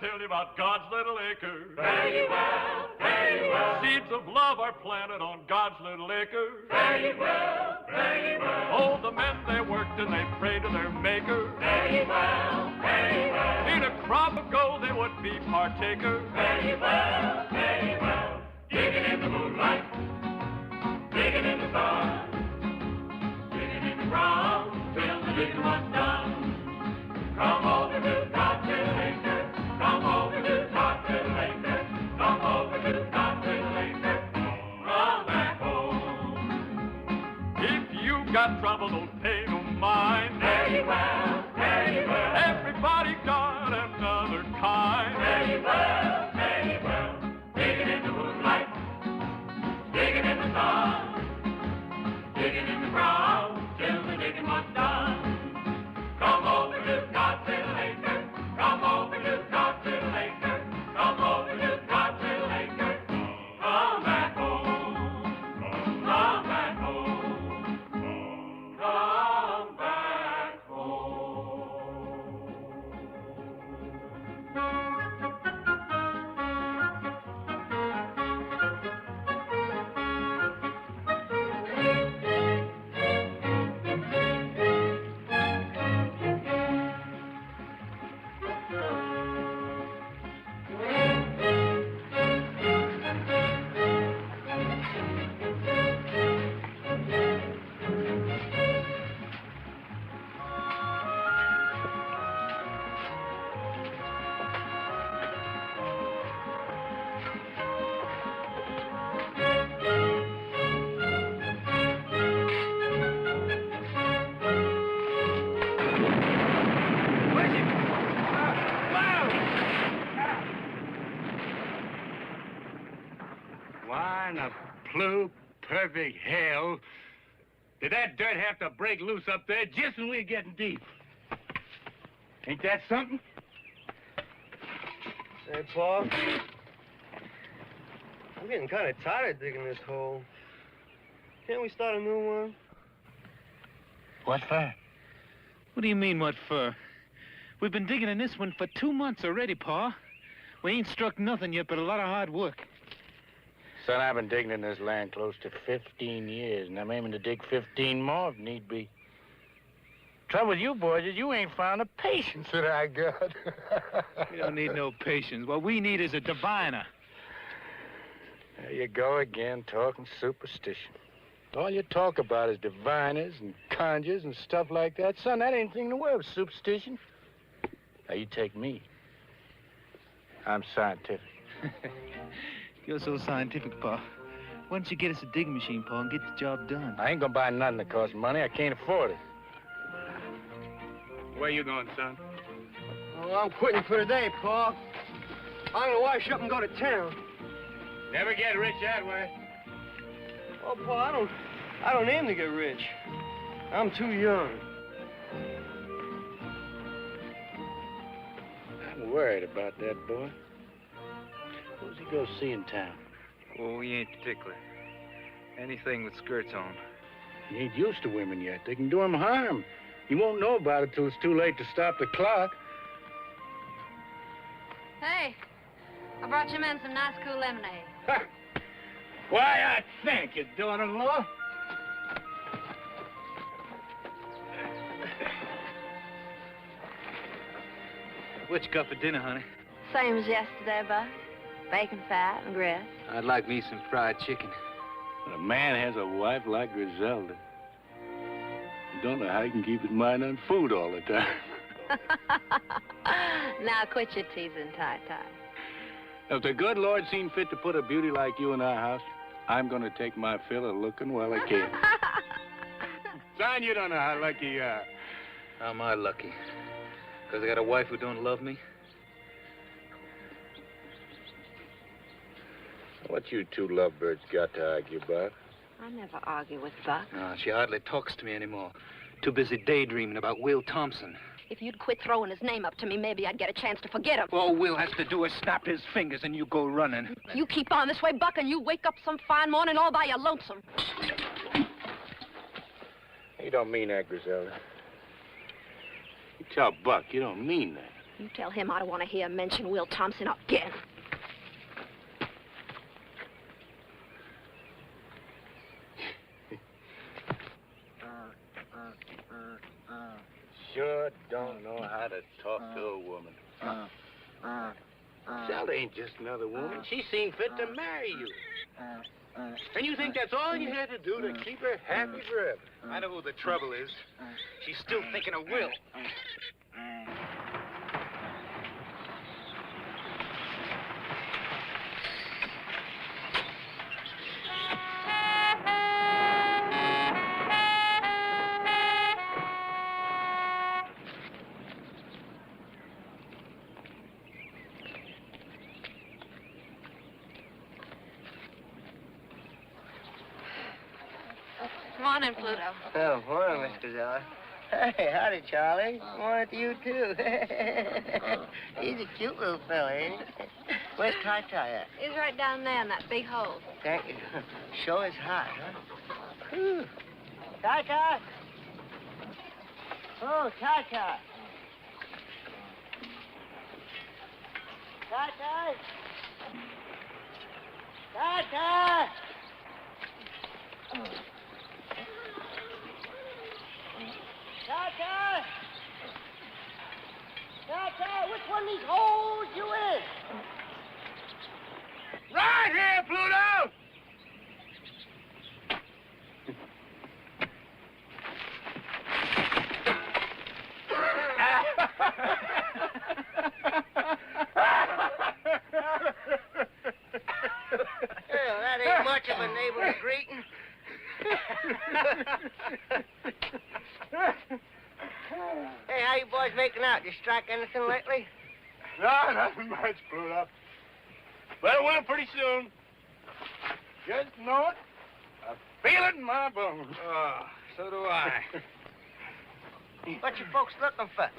tell you about God's little acre. Fare ye well, fare ye well. Seeds of love are planted on God's little acre. Fare ye well, fare ye well. Oh, the men they worked and they prayed to their maker. Fare ye well, fare ye well. In a crop of gold they would be partaker. Fare ye well, fare ye well. Digging in the moonlight, digging in the stars, digging in the ground till the digging was done. Come over to God's little acre. Come over to God's little acre. Come over to God's little acre. Come back home. If you got trouble, don't pay no mind. Fare ye well, fare ye well. Everybody got another kind. Fare ye well, fare ye well. Digging in the moonlight, digging in the stars, digging in the ground till the digging was done. Come over to God's little acre. Come over to God's little acre. Come over to God's little acre. Come back home. Come back home. Come back home. Why in the blue perfect hell did that dirt have to break loose up there just when we were getting deep? Ain't that something? Say, Paul, I'm getting kind of tired of digging this hole. Can't we start a new one? What for? What do you mean, what for? We've been digging in this one for 2 months already, Pa. We ain't struck nothing yet but a lot of hard work. Son, I've been digging in this land close to 15 years, and I'm aiming to dig 15 more if need be. Trouble with you boys is you ain't found the patience that I got. We don't need no patience. What we need is a diviner. There you go again, talking superstition. All you talk about is diviners and conjures and stuff like that. Son, that ain't anything in the world with superstition. Now, you take me. I'm scientific. You're so scientific, Pa. Why don't you get us a digging machine, Pa, and get the job done? I ain't gonna buy nothing that costs money. I can't afford it. Where you going, son? Oh, I'm quitting for today, Paul. I'm gonna wash up and go to town. Never get rich that way. Oh, Paul, I don't aim to get rich. I'm too young. I'm worried about that boy. Who's he go see in town? Oh, he ain't particular. Anything with skirts on. He ain't used to women yet. They can do him harm. He won't know about it till it's too late to stop the clock. Hey, I brought you men some nice cool lemonade. Ha! Why, I thank you, daughter-in-law. What you got for dinner, honey? Same as yesterday, Buck. Bacon fat and grits. I'd like me some fried chicken. When a man has a wife like Griselda, you don't know how he can keep his mind on food all the time. Now quit your teasing, Ty Ty. If the good Lord seen fit to put a beauty like you in our house, I'm going to take my fill of looking while I can. Son, you don't know how lucky you are. How am I lucky? Because I got a wife who don't love me? What you two lovebirds got to argue about? I never argue with Buck. No, she hardly talks to me anymore. Too busy daydreaming about Will Thompson. If you'd quit throwing his name up to me, maybe I'd get a chance to forget him. All Will has to do is snap his fingers and you go running. You keep on this way, Buck, and you wake up some fine morning all by your lonesome. You don't mean that, Griselda. You tell Buck you don't mean that. You tell him I don't want to hear him mention Will Thompson again. Sure don't know how to talk to a woman. Zelda ain't just another woman. She seen fit to marry you. And you think that's all you had to do to keep her happy forever? I know who the trouble is. She's still thinking of Will. Morning, Pluto. Oh, morning, Miss Griselda. Hey, howdy, Charlie. Morning to you, too. He's a cute little fella, ain't he? Where's Ty Ty at? He's right down there in that big hole. Thank you. Sure is hot, huh? Whew. Ty Ty! Oh, Ty Ty! Ty Ty! Ty Ty! Ty-Ty! Ty-Ty, which one of these holes you in? Right here, Pluto! Well, that ain't much of a neighborly greeting. Hey, how you boys making out? You strike anything lately? No, nothing much, Pluto. But it will pretty soon. Just know it. I feel it in my bones. Oh, so do I. What you folks looking for?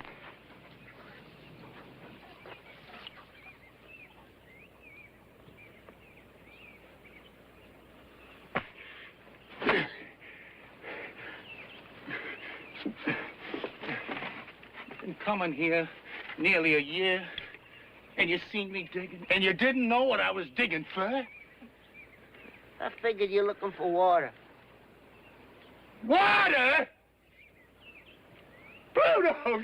Been coming here nearly a year, and you seen me digging, and you didn't know what I was digging for. I figured you're looking for water. Water? Pluto,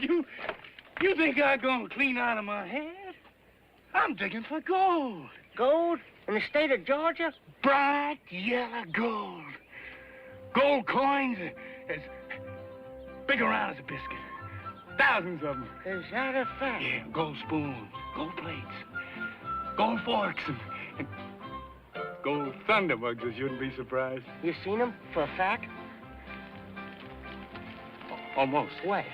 you think I'm gonna clean out of my head? I'm digging for gold. Gold? In the state of Georgia? Bright yellow gold. Gold coins as big around as a biscuit. Thousands of them. Is that a fact? Yeah, gold spoons, gold plates, gold forks, and gold thunderbugs, I shouldn't be surprised. You seen them for a fact? Almost. Where?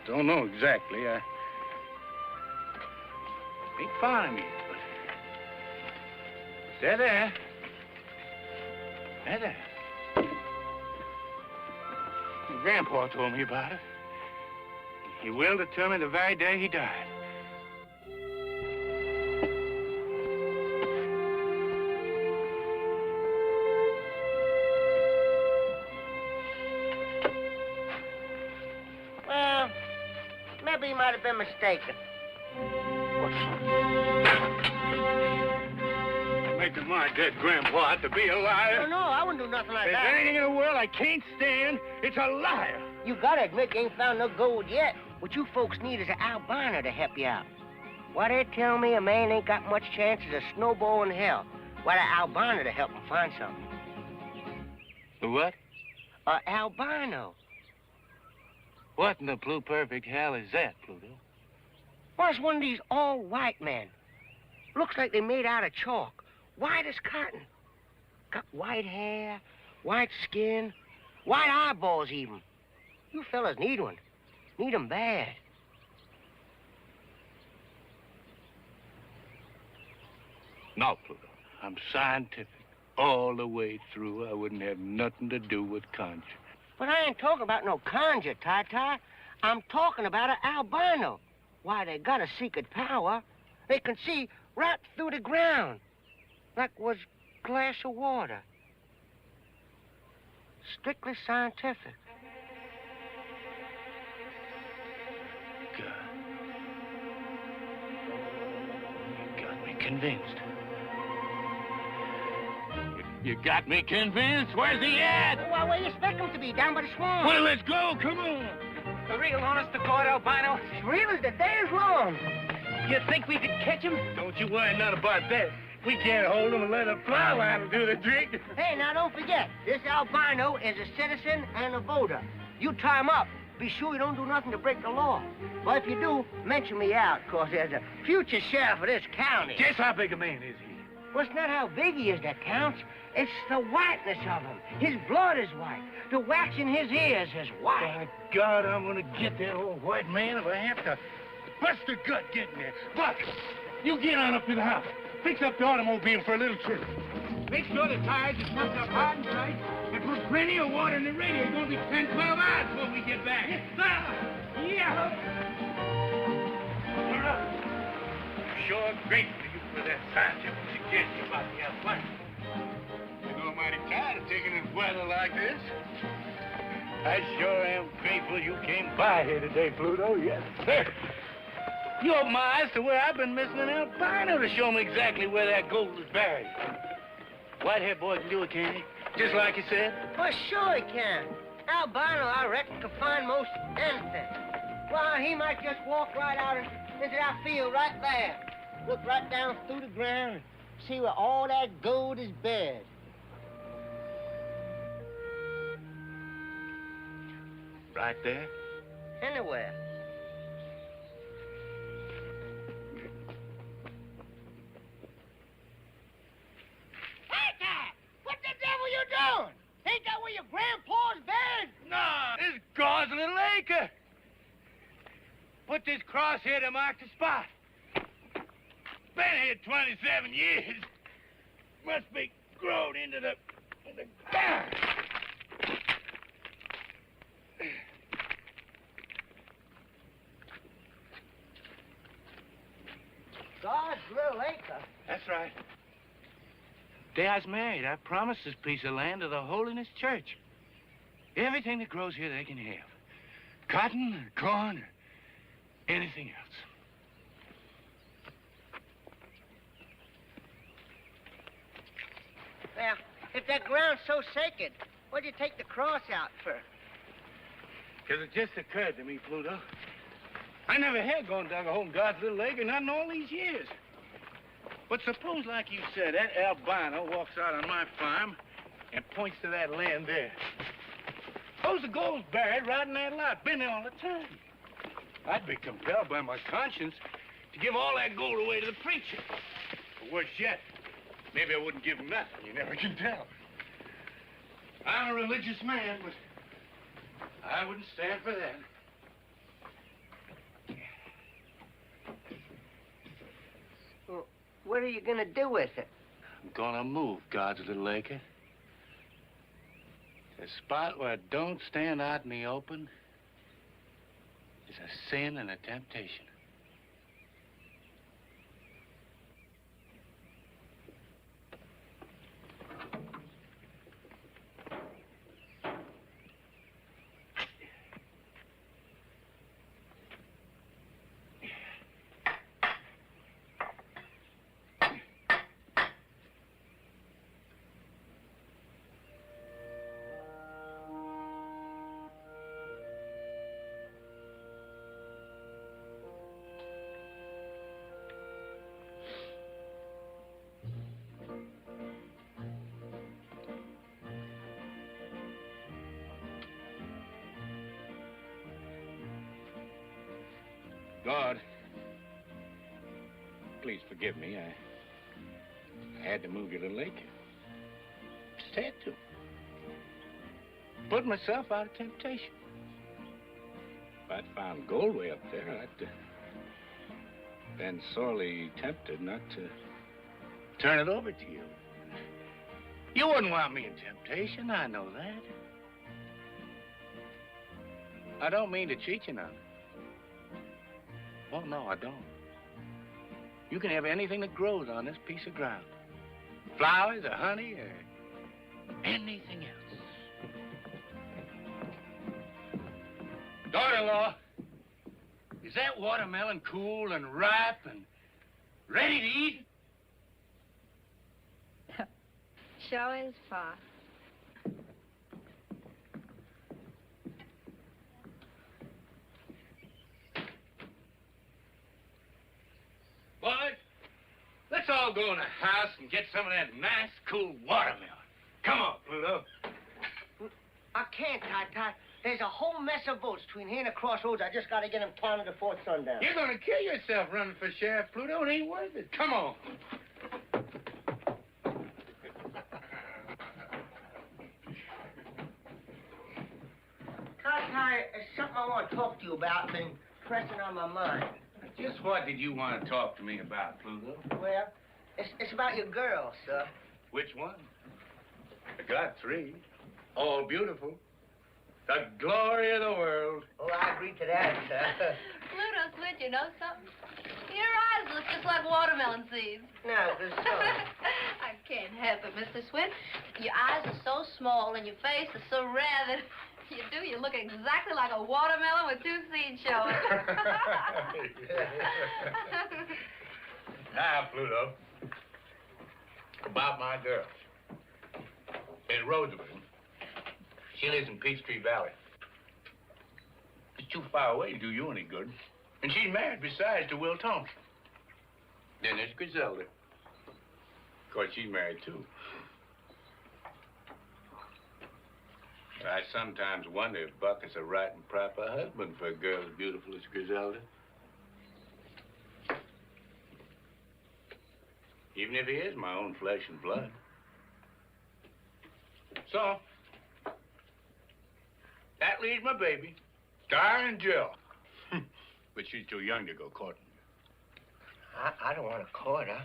Don't know exactly. I ain't found them yet, but they're there. They're there. Grandpa told me about it. He willed it to me the very day he died. Well, maybe he might have been mistaken. Making my dead grandpa out to be a liar. No, I wouldn't do nothing like If that. there's anything in the world I can't stand, it's a liar. You gotta admit you ain't found no gold yet. What you folks need is an albino to help you out. Why, they tell me a man ain't got much chance as a snowball in hell. Why, the albino to help him find something. The what? Albino. What in the blue perfect hell is that, Pluto? Well, it's one of these all-white men. Looks like they made out of chalk. White as cotton. Got white hair, white skin, white eyeballs even. You fellas need one. Need 'em bad. No, Pluto. I'm scientific all the way through. I wouldn't have nothing to do with conjure. But I ain't talking about no conjure, Ty Ty. I'm talking about an albino. Why, they got a secret power. They can see right through the ground. Like was glass of water. Strictly scientific. convinced. You got me convinced. Where's he at? Well, where do you expect him to be? Down by the swamp. Well, let's go. Come on. The real honest to God, albino. As real as the day is long. You think we could catch him? Don't you worry none about that. We can't hold him and let a fly line do the trick. Hey, now don't forget, this albino is a citizen and a voter. You tie him up. Be sure you don't do nothing to break the law. Well, if you do, mention me out, 'cause there's a future sheriff of this county. Just how big a man is he? Well, it's not how big he is that counts. It's the whiteness of him. His blood is white. The wax in his ears is white. By God, I'm gonna get that old white man if I have to bust a gut getting there. Buck, you get on up to the house. Fix up the automobile for a little trip. Make sure the tires are pumped up hard and tight, and put plenty of water in the radio. It's gonna be 10, 12 hours before we get back. Yes, sir. Yeah. I'm sure grateful to you for that scientific suggestion about the albino. You know, I'm mighty tired of taking this weather like this. I sure am grateful you came by here today, Pluto. Yes, sir. You opened my eyes to where I've been missing an albino to show me exactly where that gold is buried. White-haired boy can do it, can't he? Just like you said? Well, sure he can. Albino, I reckon, can find most anything. Well, he might just walk right out into that field right there. Look right down through the ground and see where all that gold is buried. Right there? Anywhere. What the devil you doing? Ain't that where your grandpa's buried? No, this is God's little acre. Put this cross here to mark the spot. Been here 27 years. Must be grown into the ground. God's little acre. That's right. Day I was married, I promised this piece of land to the Holiness Church. Everything that grows here they can have. Cotton, or corn, or anything else. Well, if that ground's so sacred, what'd you take the cross out for? Because it just occurred to me, Pluto. I never had gone dug a hole in God's little acre, not in all these years. But suppose, like you said, that albino walks out on my farm and points to that land there. Suppose the gold's buried right in that lot. Been there all the time. I'd be compelled by my conscience to give all that gold away to the preacher. Or worse yet, maybe I wouldn't give him nothing. You never can tell. I'm a religious man, but I wouldn't stand for that. Well, what are you gonna do with it? I'm gonna move God's little acre. A spot where it don't stand out in the open is a sin and a temptation. God, please forgive me. I had to move your little acre. Just had to. Put myself out of temptation. If I'd found gold way up there, I'd been sorely tempted not to turn it over to you. You wouldn't want me in temptation, I know that. I don't mean to cheat you none. Oh, no, I don't. You can have anything that grows on this piece of ground. Flowers or honey or anything else. Daughter-in-law, is that watermelon cool and ripe and ready to eat? sure is, Pa. Boys, let's all go in the house and get some of that nice, cool watermelon. Come on, Pluto. I can't, Ty Ty. There's a whole mess of votes between here and the crossroads. I just got to get them counted before sundown. You're going to kill yourself running for sheriff, Pluto. It ain't worth it. Come on. Ty Ty, there's something I want to talk to you about. Been pressing on my mind. Just what did you want to talk to me about, Pluto? Well, it's about your girl, sir. Which one? I got 3. All beautiful. The glory of the world. Oh, I agree to that, sir. Pluto, Switch, you know something? Your eyes look just like watermelon seeds. No, there's so. I can't help it, Mr. Swin. Your eyes are so small and your face is so rare that you look exactly like a watermelon with 2 seeds showing. Now, Pluto, about my girl. In Rosamund. She lives in Peachtree Valley. It's too far away to do you any good. And she's married, besides, to Will Thompson. Then there's Griselda. Of course, she's married, too. I sometimes wonder if Buck is a right and proper husband for a girl as beautiful as Griselda. Even if he is my own flesh and blood. So, that leaves my baby, Darlin Jill. But she's too young to go courting. I don't want to court her.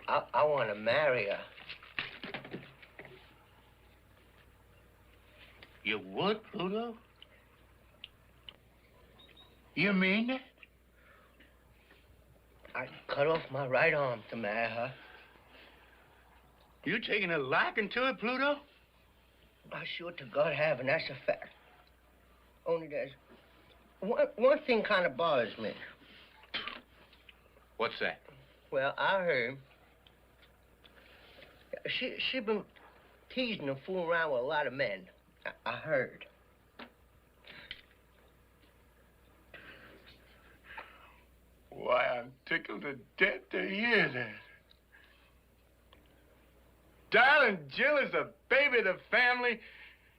I want to marry her. You would, Pluto? You mean that? I'd cut off my right arm to marry her. You taking a liking to it, Pluto? I sure to God have, and that's a fact. Only there's one thing kind of bothers me. What's that? Well, I heard she been teasing and fooling around with a lot of men. I heard. Why, I'm tickled to death to hear that. Darlin Jill is the baby of the family,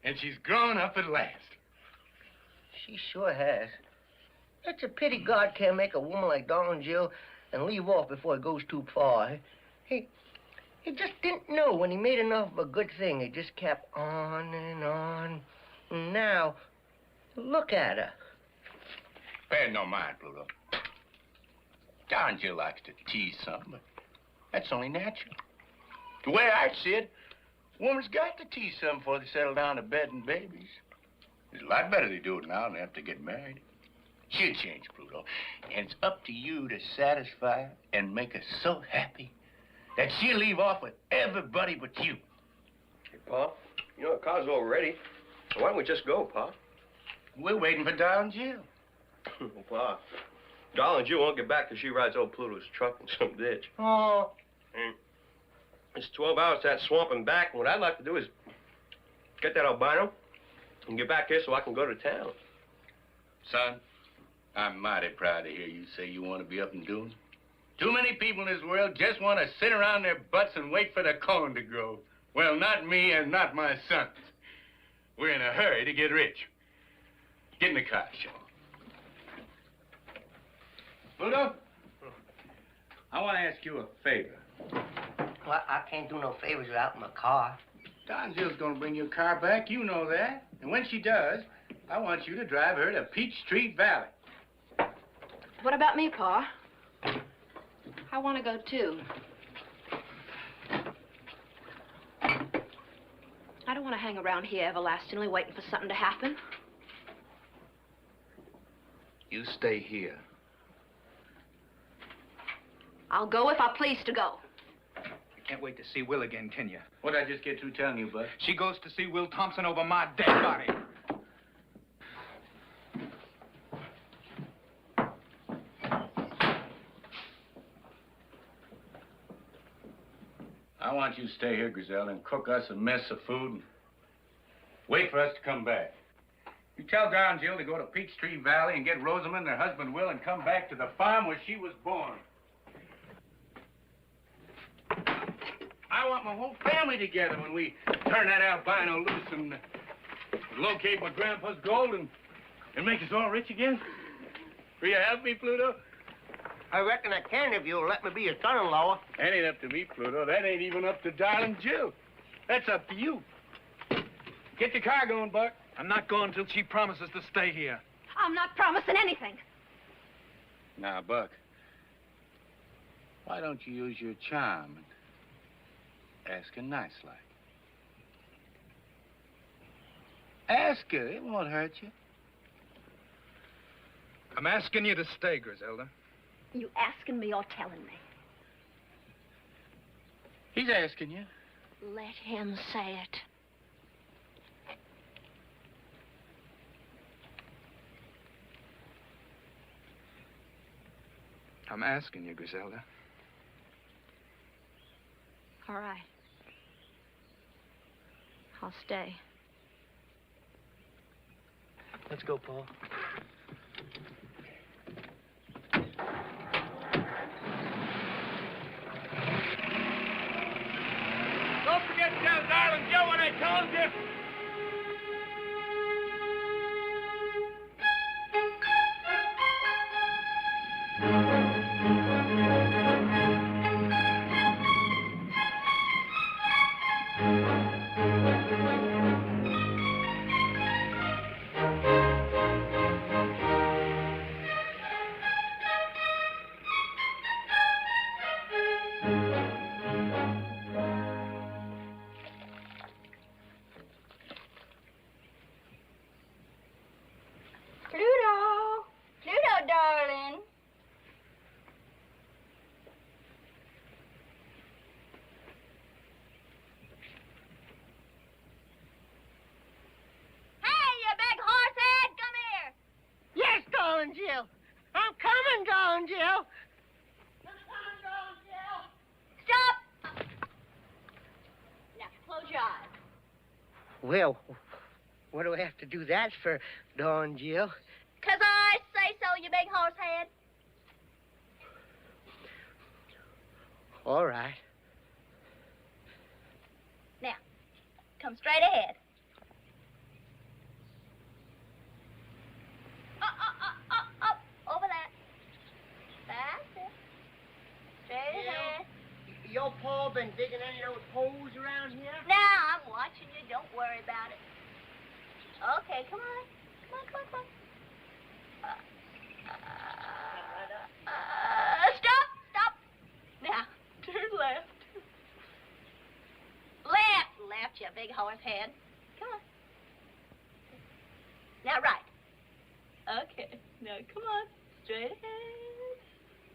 and she's grown up at last. She sure has. It's a pity God can't make a woman like Darlin Jill and leave off before it goes too far. He just didn't know when he made enough of a good thing. He just kept on and on. And now, look at her. Pay no mind, Pluto. Darlin Jill likes to tease something, but that's only natural. The way I see it, a woman's got to tease something before they settle down to bed and babies. It's a lot better they do it now than they have to get married. She'll change, Pluto, and it's up to you to satisfy her and make her so happy that she'll leave off with everybody but you. Hey, Pa, you know the car's all ready. So why don't we just go, Pa? We're waiting for Darlin Jill. Well, Pa, Darlin Jill won't get back till she rides old Pluto's truck in some ditch. Oh. And it's 12 hours to that swamp and back, and what I'd like to do is get that albino and get back here so I can go to town. Son, I'm mighty proud to hear you say you want to be up and doing. Too many people in this world just want to sit around their butts and wait for the corn to grow. Well, not me and not my sons. We're in a hurry to get rich. Get in the car, Sean. Pluto, I want to ask you a favor. Well, I can't do no favors without my car. Darlin Jill's going to bring your car back. You know that. And when she does, I want you to drive her to Peachtree Valley. What about me, Pa? I want to go, too. I don't want to hang around here everlastingly waiting for something to happen. You stay here. I'll go if I please to go. You can't wait to see Will again, can you? What did I just get through telling you, Bud? She goes to see Will Thompson over my dead body. I want don't you stay here, Griselda, and cook us a mess of food and wait for us to come back. You tell Darlin Jill to go to Peachtree Valley and get Rosamund and her husband Will and come back to the farm where she was born. I want my whole family together when we turn that albino loose and locate my grandpa's gold and make us all rich again. Will you help me, Pluto? I reckon I can if you'll let me be your son-in-law. That ain't up to me, Pluto. That ain't even up to Darlin Jill. That's up to you. Get your car going, Buck. I'm not going till she promises to stay here. I'm not promising anything. Now, Buck, why don't you use your charm and ask her nice like? Ask her. It won't hurt you. I'm asking you to stay, Griselda. You asking me or telling me? He's asking you. Let him say it. I'm asking you, Griselda. All right. I'll stay. Let's go, Paul. Don't forget to tell Darlin Jill what I told you. Pluto, darling. Hey, you big horsehead, come here. Yes, Darlin Jill. I'm coming, Darlin Jill. Stop. Now, close your eyes. Well, what do I have to do that for, Darlin Jill? 'Cause I say so, you big horsehead. All right. Now, come straight ahead. Up, over that. That's it. Straight ahead. Your Paul been digging any of those holes around here? Now, I'm watching you. Don't worry about it. Okay, come on. Come on. Stop. Now, turn left. Left, you big horse head. Come on. Now, right. Okay. Now, come on. Straight ahead.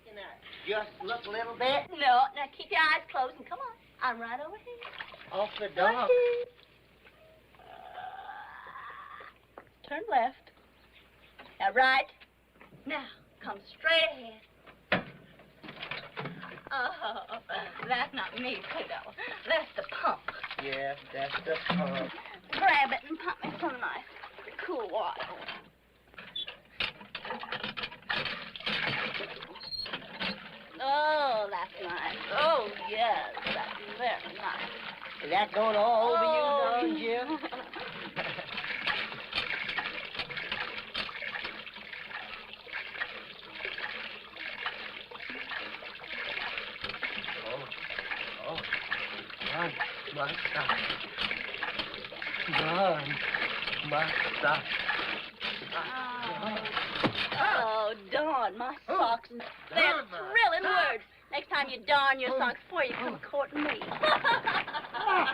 Can I just look a little bit? No, now keep your eyes closed and come on. I'm right over here. Off the dark. Turn left. Now, right. Now, come straight ahead. Oh, that's not me, Pluto. That's the pump. Yeah, that's the pump. Grab it and pump me some nice, cool water. Oh, that's nice. Oh, yes, that's very nice. Is that going all over you, Darlin Jill? Oh, darn my socks. They're thrilling words. Next time you darn your socks before you come courting me. Oh,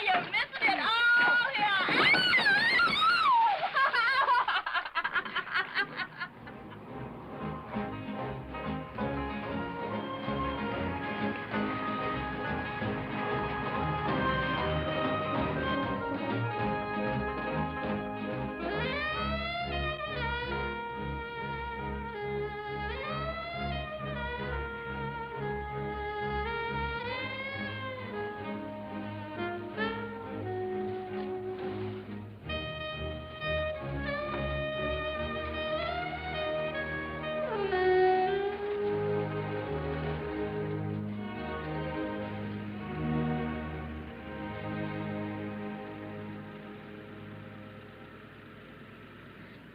you're missing it all here.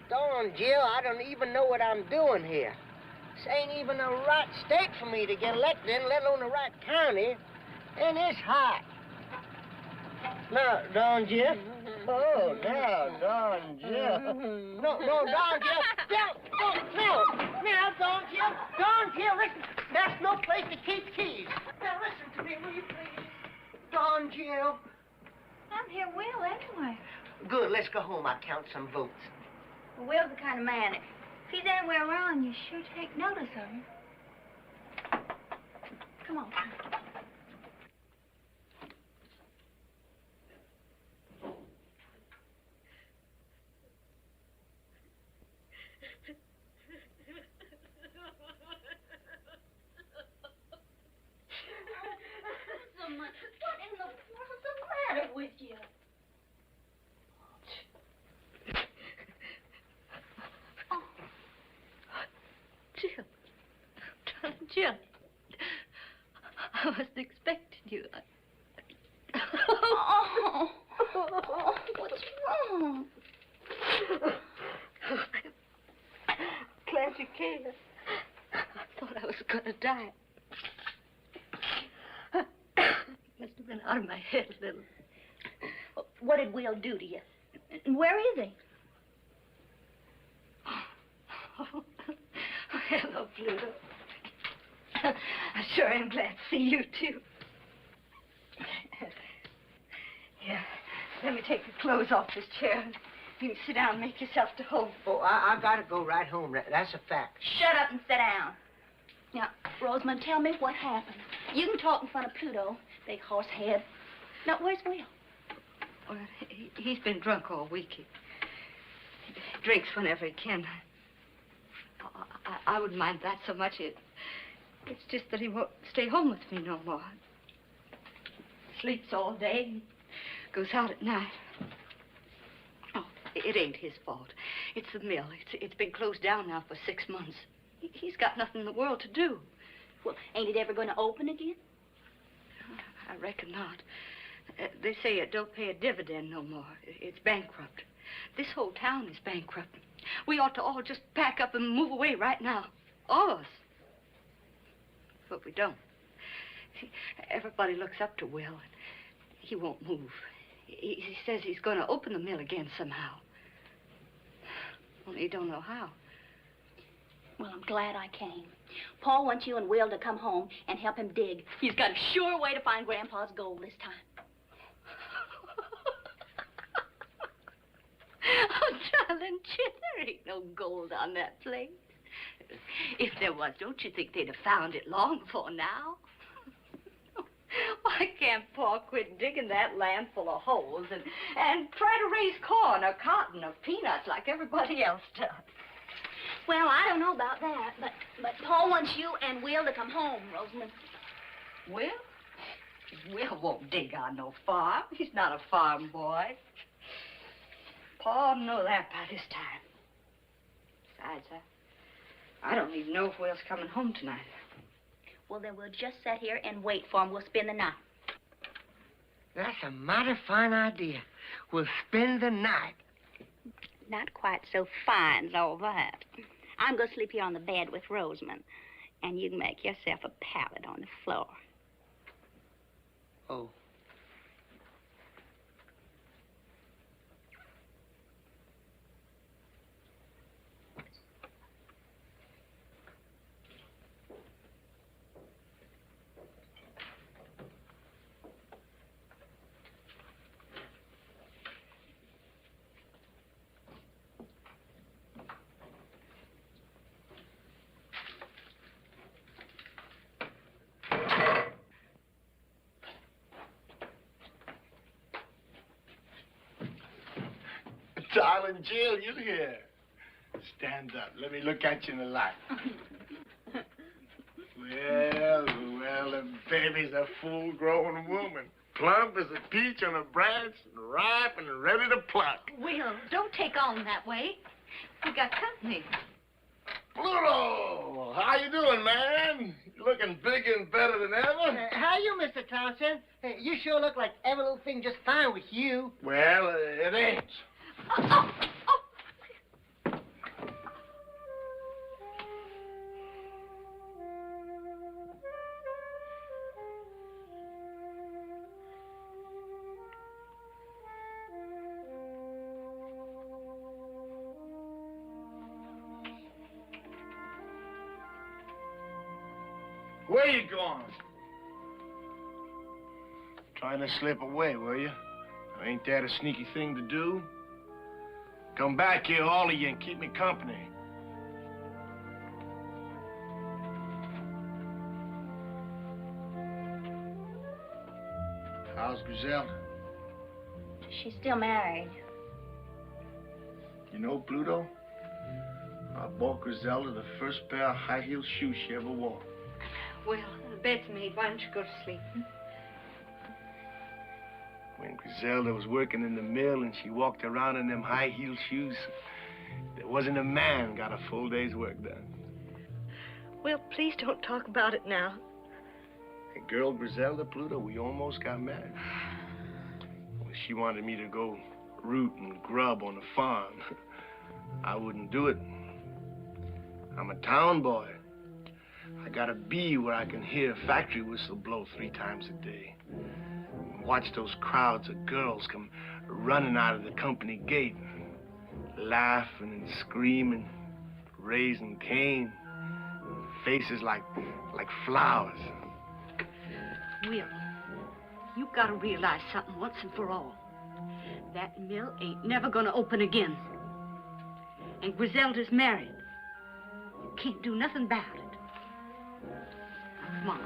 Darn, Jill, I don't even know what I'm doing here. This ain't even the right state for me to get elected in, let alone the right county. And it's hot. No, darn, Jill. Oh, no, darn, Jill. No, darn, Jill. No, darn, Jill. Darn, Jill, listen. That's no place to keep keys. Now, listen to me, will you please? Darn, Jill. I'm here, Will, anyway. Good, let's go home. I'll count some votes. Well, Will's the kind of man, if he's anywhere around, you sure take notice of him. Come on. Rosamund, what in the world's the matter with you? Oh. Jill. Darling Jill. I wasn't expecting you. Oh. What's wrong? Glad you came. I thought I was going to die. Must have been out of my head a little. What did Will do to you? Where is he? Oh, hello, Pluto. I sure am glad to see you, too. Here, let me take the clothes off this chair. You can sit down and make yourself to home. Oh, I gotta go right home. That's a fact. Shut up and sit down. Now, Rosamund, tell me what happened. You can talk in front of Pluto, big horse head. Now, where's Will? Well, he's been drunk all week. He drinks whenever he can. I wouldn't mind that so much. It's just that he won't stay home with me no more. Sleeps all day, goes out at night. Oh, it ain't his fault. It's the mill. It's been closed down now for 6 months. He's got nothing in the world to do. Well, ain't it ever going to open again? I reckon not. They say it don't pay a dividend no more. It's bankrupt. This whole town is bankrupt. We ought to all just pack up and move away right now. All of us. But we don't. Everybody looks up to Will, and he won't move. He says he's going to open the mill again somehow. Only he don't know how. Well, I'm glad I came. Paul wants you and Will to come home and help him dig. He's got a sure way to find Grandpa's gold this time. Oh, darling Jill, there ain't no gold on that place. If there was, don't you think they'd have found it long before now? Why can't Paul quit digging that land full of holes and try to raise corn or cotton or peanuts like everybody else does? Well, I don't know about that, but Paul wants you and Will to come home, Rosamund. Will? Will won't dig on no farm. He's not a farm boy. Paul know that by this time. Besides, I don't even know if Will's coming home tonight. Well, then we'll just sit here and wait for him. We'll spend the night. That's a mighty fine idea. We'll spend the night. Not quite so fine as all that. I'm going to sleep here on the bed with Rosamund, and you can make yourself a pallet on the floor. Oh. Darlin Jill, you here. Stand up. Let me look at you in the light. Well, the baby's a full-grown woman. Plump as a peach on a branch, and ripe and ready to pluck. Will, don't take on that way. We got company. Pluto! How you doing, man? You looking bigger and better than ever? How you, Mr. Thompson? You sure look like every little thing just fine with you. Well, it ain't. Oh. Where you going? Trying to slip away, were you? Ain't that a sneaky thing to do? Come back here, all of you, and keep me company. How's Griselda? She's still married. You know, Pluto, I bought Griselda the first pair of high-heel shoes she ever wore. Well, the bed's made. Why don't you go to sleep? When Griselda was working in the mill and she walked around in them high-heel shoes, there wasn't a man got a full day's work done. Well, please don't talk about it now. Hey, girl Griselda, Pluto, we almost got married. Well, she wanted me to go root and grub on the farm. I wouldn't do it. I'm a town boy. I gotta be where I can hear a factory whistle blow 3 times a day. Watch those crowds of girls come running out of the company gate, laughing and screaming, raising Cain, faces like flowers. Will, you gotta realize something once and for all. That mill ain't never gonna open again. And Griselda's married. You can't do nothing about it. Now, come on,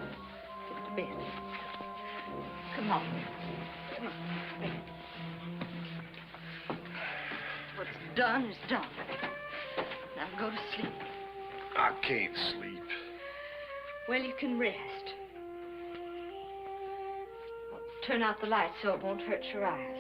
get to bed. Come on. Come on. What's done is done. Now go to sleep. I can't sleep. Well, you can rest. Well, turn out the light so it won't hurt your eyes.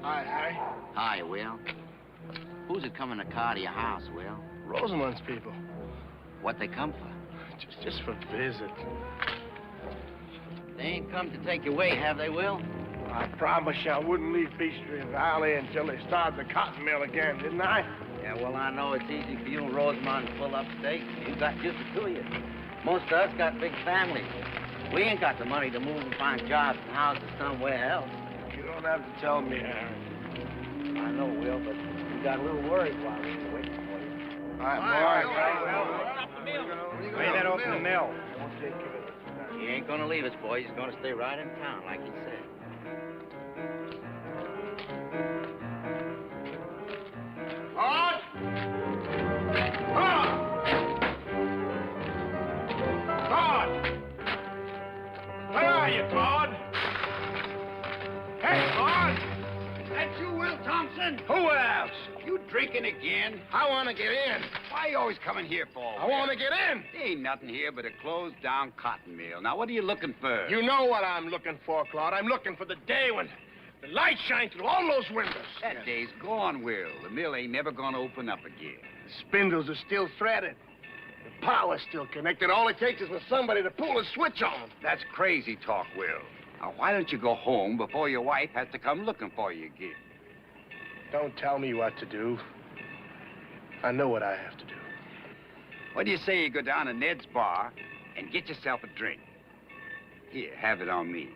Hi, Harry. Hi, Will. Who's it coming to car to your house, Will? Rosamund's people. What they come for? Just for visit. They ain't come to take you away, have they, Will? I promised you I wouldn't leave Peachtree Valley until they started the cotton mill again, didn't I? Yeah, well, I know it's easy for you and Rosamund to pull up stakes. You got just the two of you. Most of us got big families. We ain't got the money to move and find jobs and houses somewhere else. You don't have to tell me, Harry. I know, Will, but we got a little worried while we were waiting for you. All right, boy. Lay that open the mill. We'll take care of it. He ain't gonna leave us, boys. He's gonna stay right in town, like he said. Claude! Claude! Claude! Where are you, Claude? Hey, Claude! That you, Will Thompson? Who else? You drinking again? I want to get in. Why you always coming here for? I want to get in. There ain't nothing here but a closed-down cotton mill. Now, what are you looking for? You know what I'm looking for, Claude. I'm looking for the day when the light shines through all those windows. That day's gone, Will. The mill ain't never gonna open up again. The spindles are still threaded. The power's still connected. All it takes is for somebody to pull a switch on. That's crazy talk, Will. Now, why don't you go home before your wife has to come looking for you again? Don't tell me what to do. I know what I have to do. What do you say you go down to Ned's bar and get yourself a drink? Here, have it on me.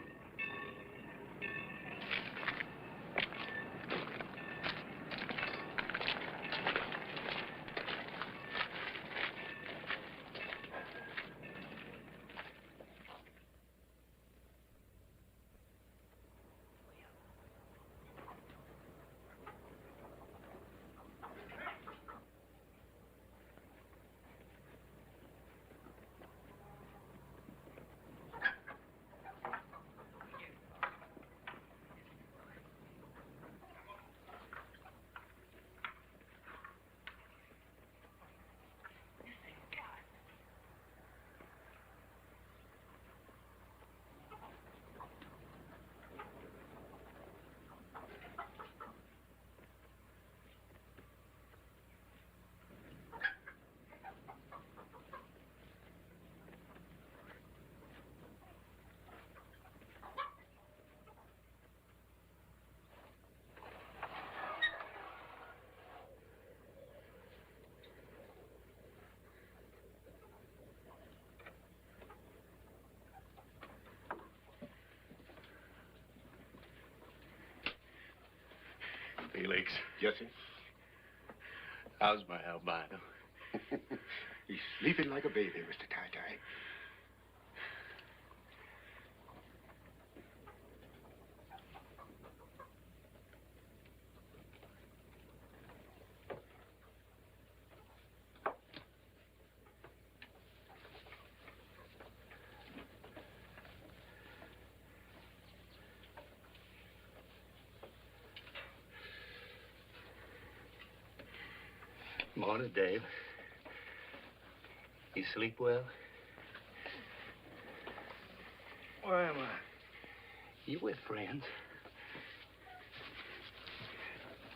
Hicks. Jesse. How's my albino? He's sleeping like a baby, Mr. Ty Ty. Morning, Dave. You sleep well? Where am I? You with friends.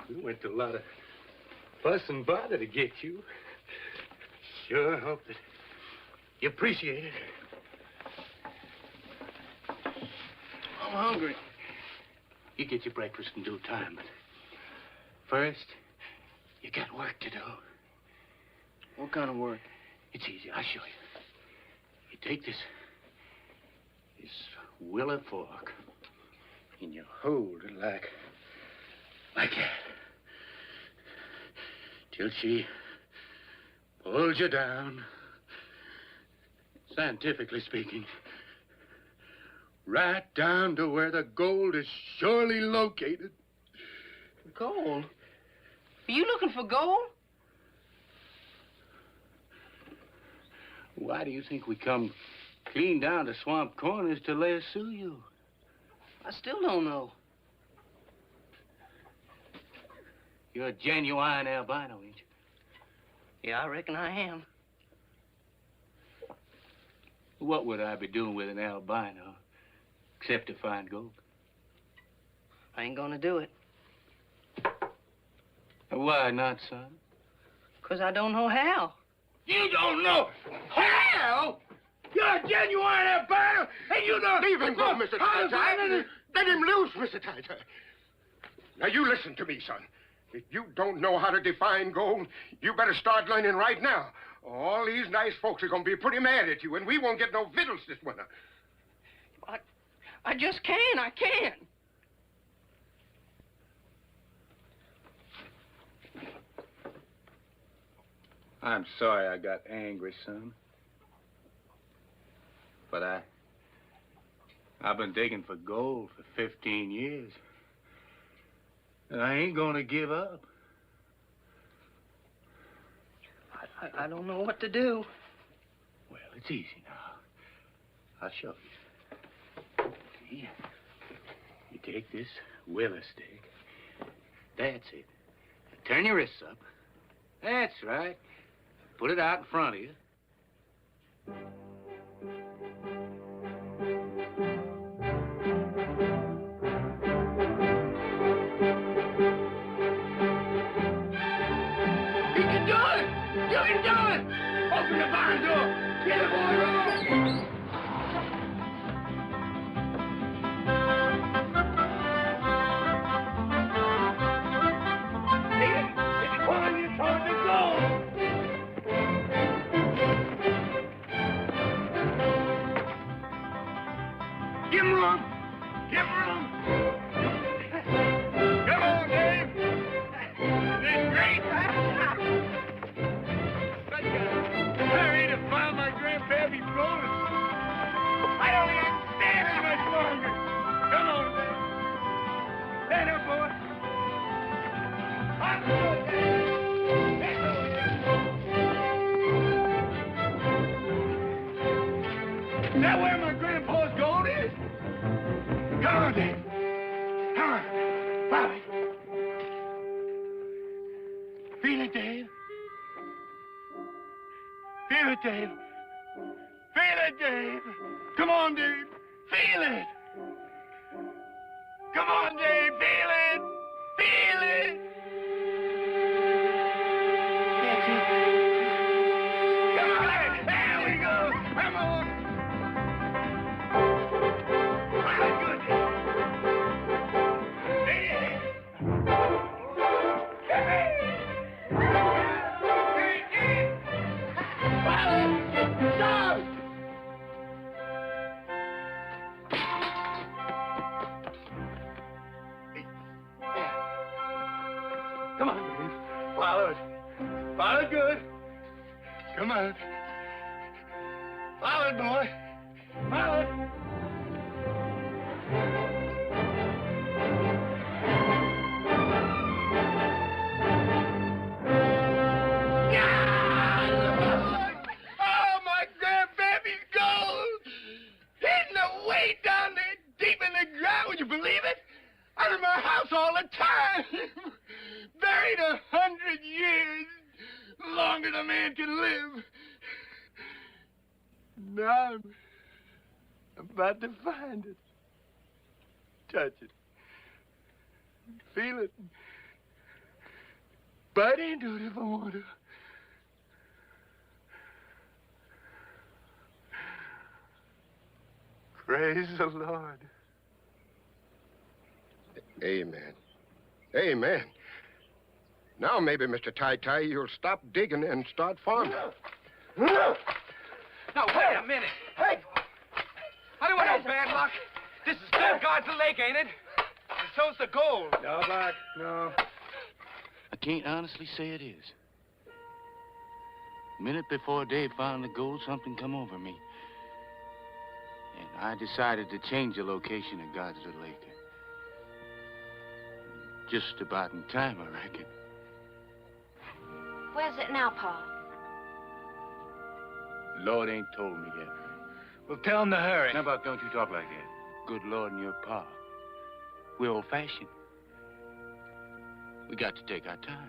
We went to a lot of fuss and bother to get you. Sure hope that you appreciate it. I'm hungry. You get your breakfast in due time, but first, you got work to do. What kind of work? It's easy. I'll show you. You take this willow fork, and you hold it like that, till she pulls you down. Scientifically speaking, right down to where the gold is surely located. Gold? Are you looking for gold? Why do you think we come clean down to Swamp Corners to lasso you? I still don't know. You're a genuine albino, ain't you? Yeah, I reckon I am. What would I be doing with an albino except to find gold? I ain't gonna do it. Why not, son? 'Cause I don't know how. You don't know how? You're a genuine albino, and you don't... Leave him go, Mr. Ty Ty. Let him loose, Mr. Ty Ty. Now, you listen to me, son. If you don't know how to define gold, you better start learning right now. All these nice folks are going to be pretty mad at you, and we won't get no victuals this winter. I just can't. I can't. I'm sorry I got angry, son. But I've been digging for gold for 15 years. And I ain't gonna give up. I don't know what to do. Well, it's easy now. I'll show you. See? You take this willow stick. That's it. Turn your wrists up. That's right. Put it out in front of you. You can do it! You can do it! Open the barn door! Get it, Morrow! See it? It's pulling you toward the goal! Give him room! Give him room! Come on, Dave! It's great! Hurry to find my grandpappy bonus! I don't even stand it much longer! Come on, Dave! Stand up, boy! On the road, Dave! Stand over there! Is that where my grandpa's gold is? Come on, Dave. Come on. Follow me. Feel it, Dave. Feel it, Dave. Feel it, Dave. Come on, Dave. Feel it. Come on, Dave. Feel it. Feel it. That's it. Come on. There we go. Come on. Come on. Forward, boy. Forward. Oh, my grandbaby's gold! Hidden away down there deep in the ground, would you believe it? Out of my house all the time. Buried 100 years. Longer than a man can live. Now I'm about to find it. Touch it. Feel it. Bite into it if I want to. Praise the Lord. Amen. Amen. Now maybe, Mr. Ty Ty, you'll stop digging and start farming. Now, wait a minute. Hey! I don't want no bad luck. This is still God's lake, ain't it? And so's the gold. No, Buck, no. I can't honestly say it is. A minute before Dave found the gold, something come over me. And I decided to change the location of God's little acre. Just about in time, I reckon. Where's it now, Pa? Lord ain't told me yet. Well, tell him to hurry. Now, Buck, don't you talk like that. Good Lord and your pa. We're old-fashioned. We got to take our time.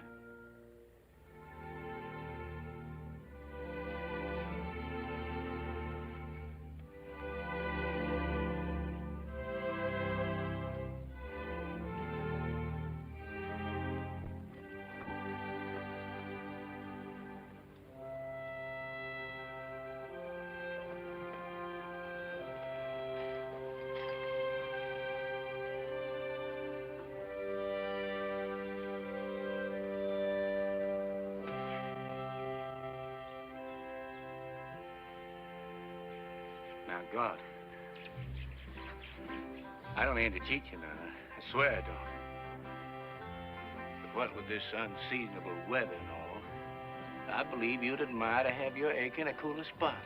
Now, God, I don't mean to cheat you now. I swear I don't. But what with this unseasonable weather and all, I believe you'd admire to have your acre in a cooler spot.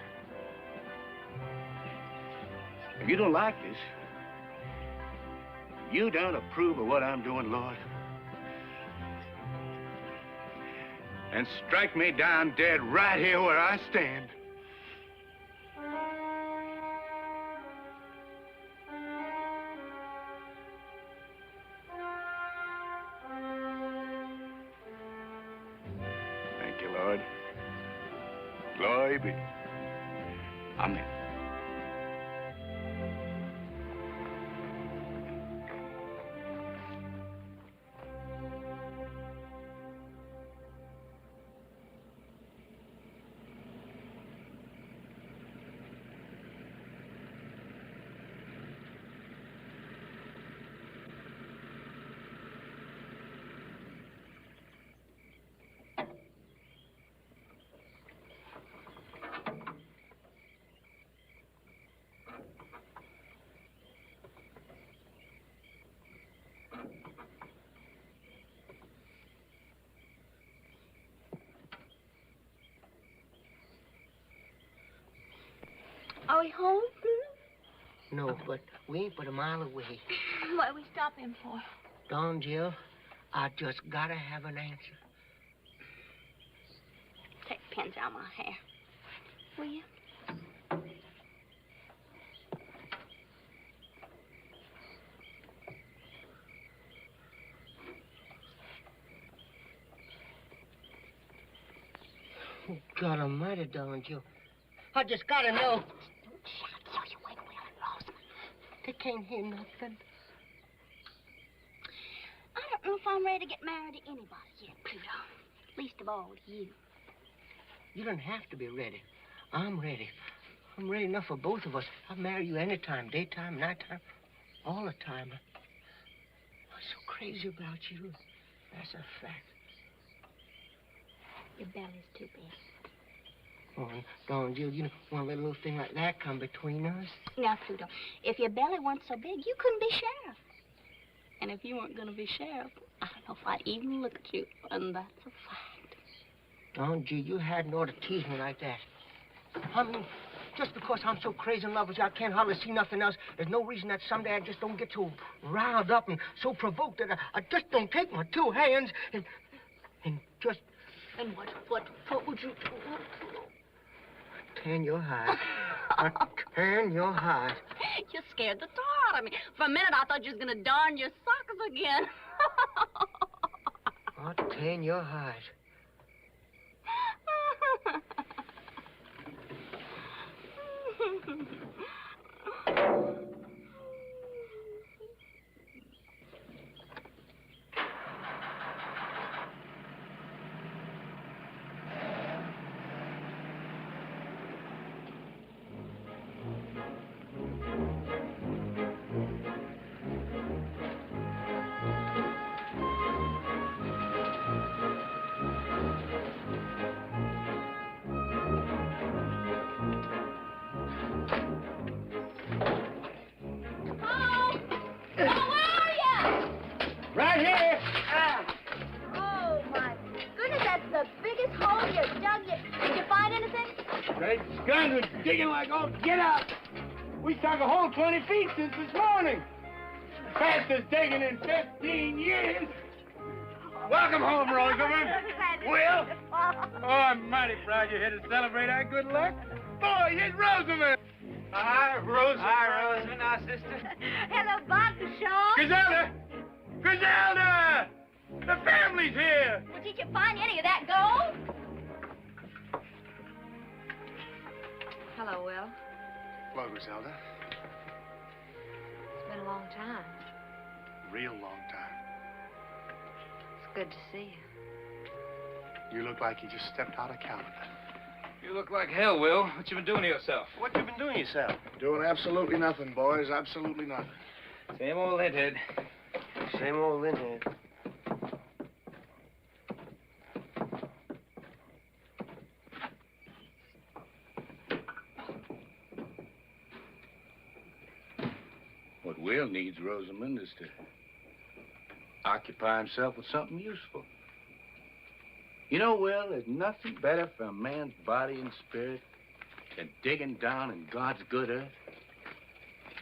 If you don't like this, you don't approve of what I'm doing, Lord, and strike me down dead right here where I stand. Glory be. Amen. Are we home? No, but we ain't but a mile away. What are we stopping for? Darlin Jill, I just gotta have an answer. Take the pins out of my hair. Will you? Oh, God almighty, Darlin Jill. I just gotta know. Don't shout so you wake Will and Rosamund. They can't hear nothing. I don't know if I'm ready to get married to anybody yet, Pluto. Least of all to you. You don't have to be ready. I'm ready. I'm ready enough for both of us. I'll marry you anytime, daytime, nighttime, all the time. I'm so crazy about you. That's a fact. Your belly's too big. Oh, Darlin Jill, you don't want to let a little thing like that come between us. Now, Pluto, if your belly weren't so big, you couldn't be sheriff. And if you weren't going to be sheriff, I don't know if I'd even look at you. And that's a fact. Oh, gee, you hadn't ought to tease me like that. I mean, just because I'm so crazy in love with you, I can't hardly see nothing else. There's no reason that someday I just don't get so riled up and so provoked that I just don't take my two hands and just... And what would you do? Tan your hide. Tan your hide. You scared the tar out of me. For a minute, I thought you was going to darn your socks again. I'll tan your hide. Right here. Oh, my goodness, that's the biggest hole you dug yet. Did you find anything? Great guns are digging like all get out. We dug a hole 20 feet since this morning. Fastest digging in 15 years. Welcome home, Rosamund. Will? Oh, I'm mighty proud you're here to celebrate our good luck. Boy, here's Rosamund. Hi, Rosamund. Hi, Rosamund, our sister. Hello, Bob, Sean. Griselda! Griselda! The family's here. Well, did you find any of that gold? Hello, Will. Hello, Griselda. It's been a long time. Real long time. It's good to see you. You look like you just stepped out of Canada. You look like hell, Will. What you been doing to yourself? What you been doing yourself? Doing absolutely nothing, boys. Absolutely nothing. Same old linthead. Same old linthead. What Will needs, Rosamund, is to occupy himself with something useful. You know, Will, there's nothing better for a man's body and spirit than digging down in God's good earth.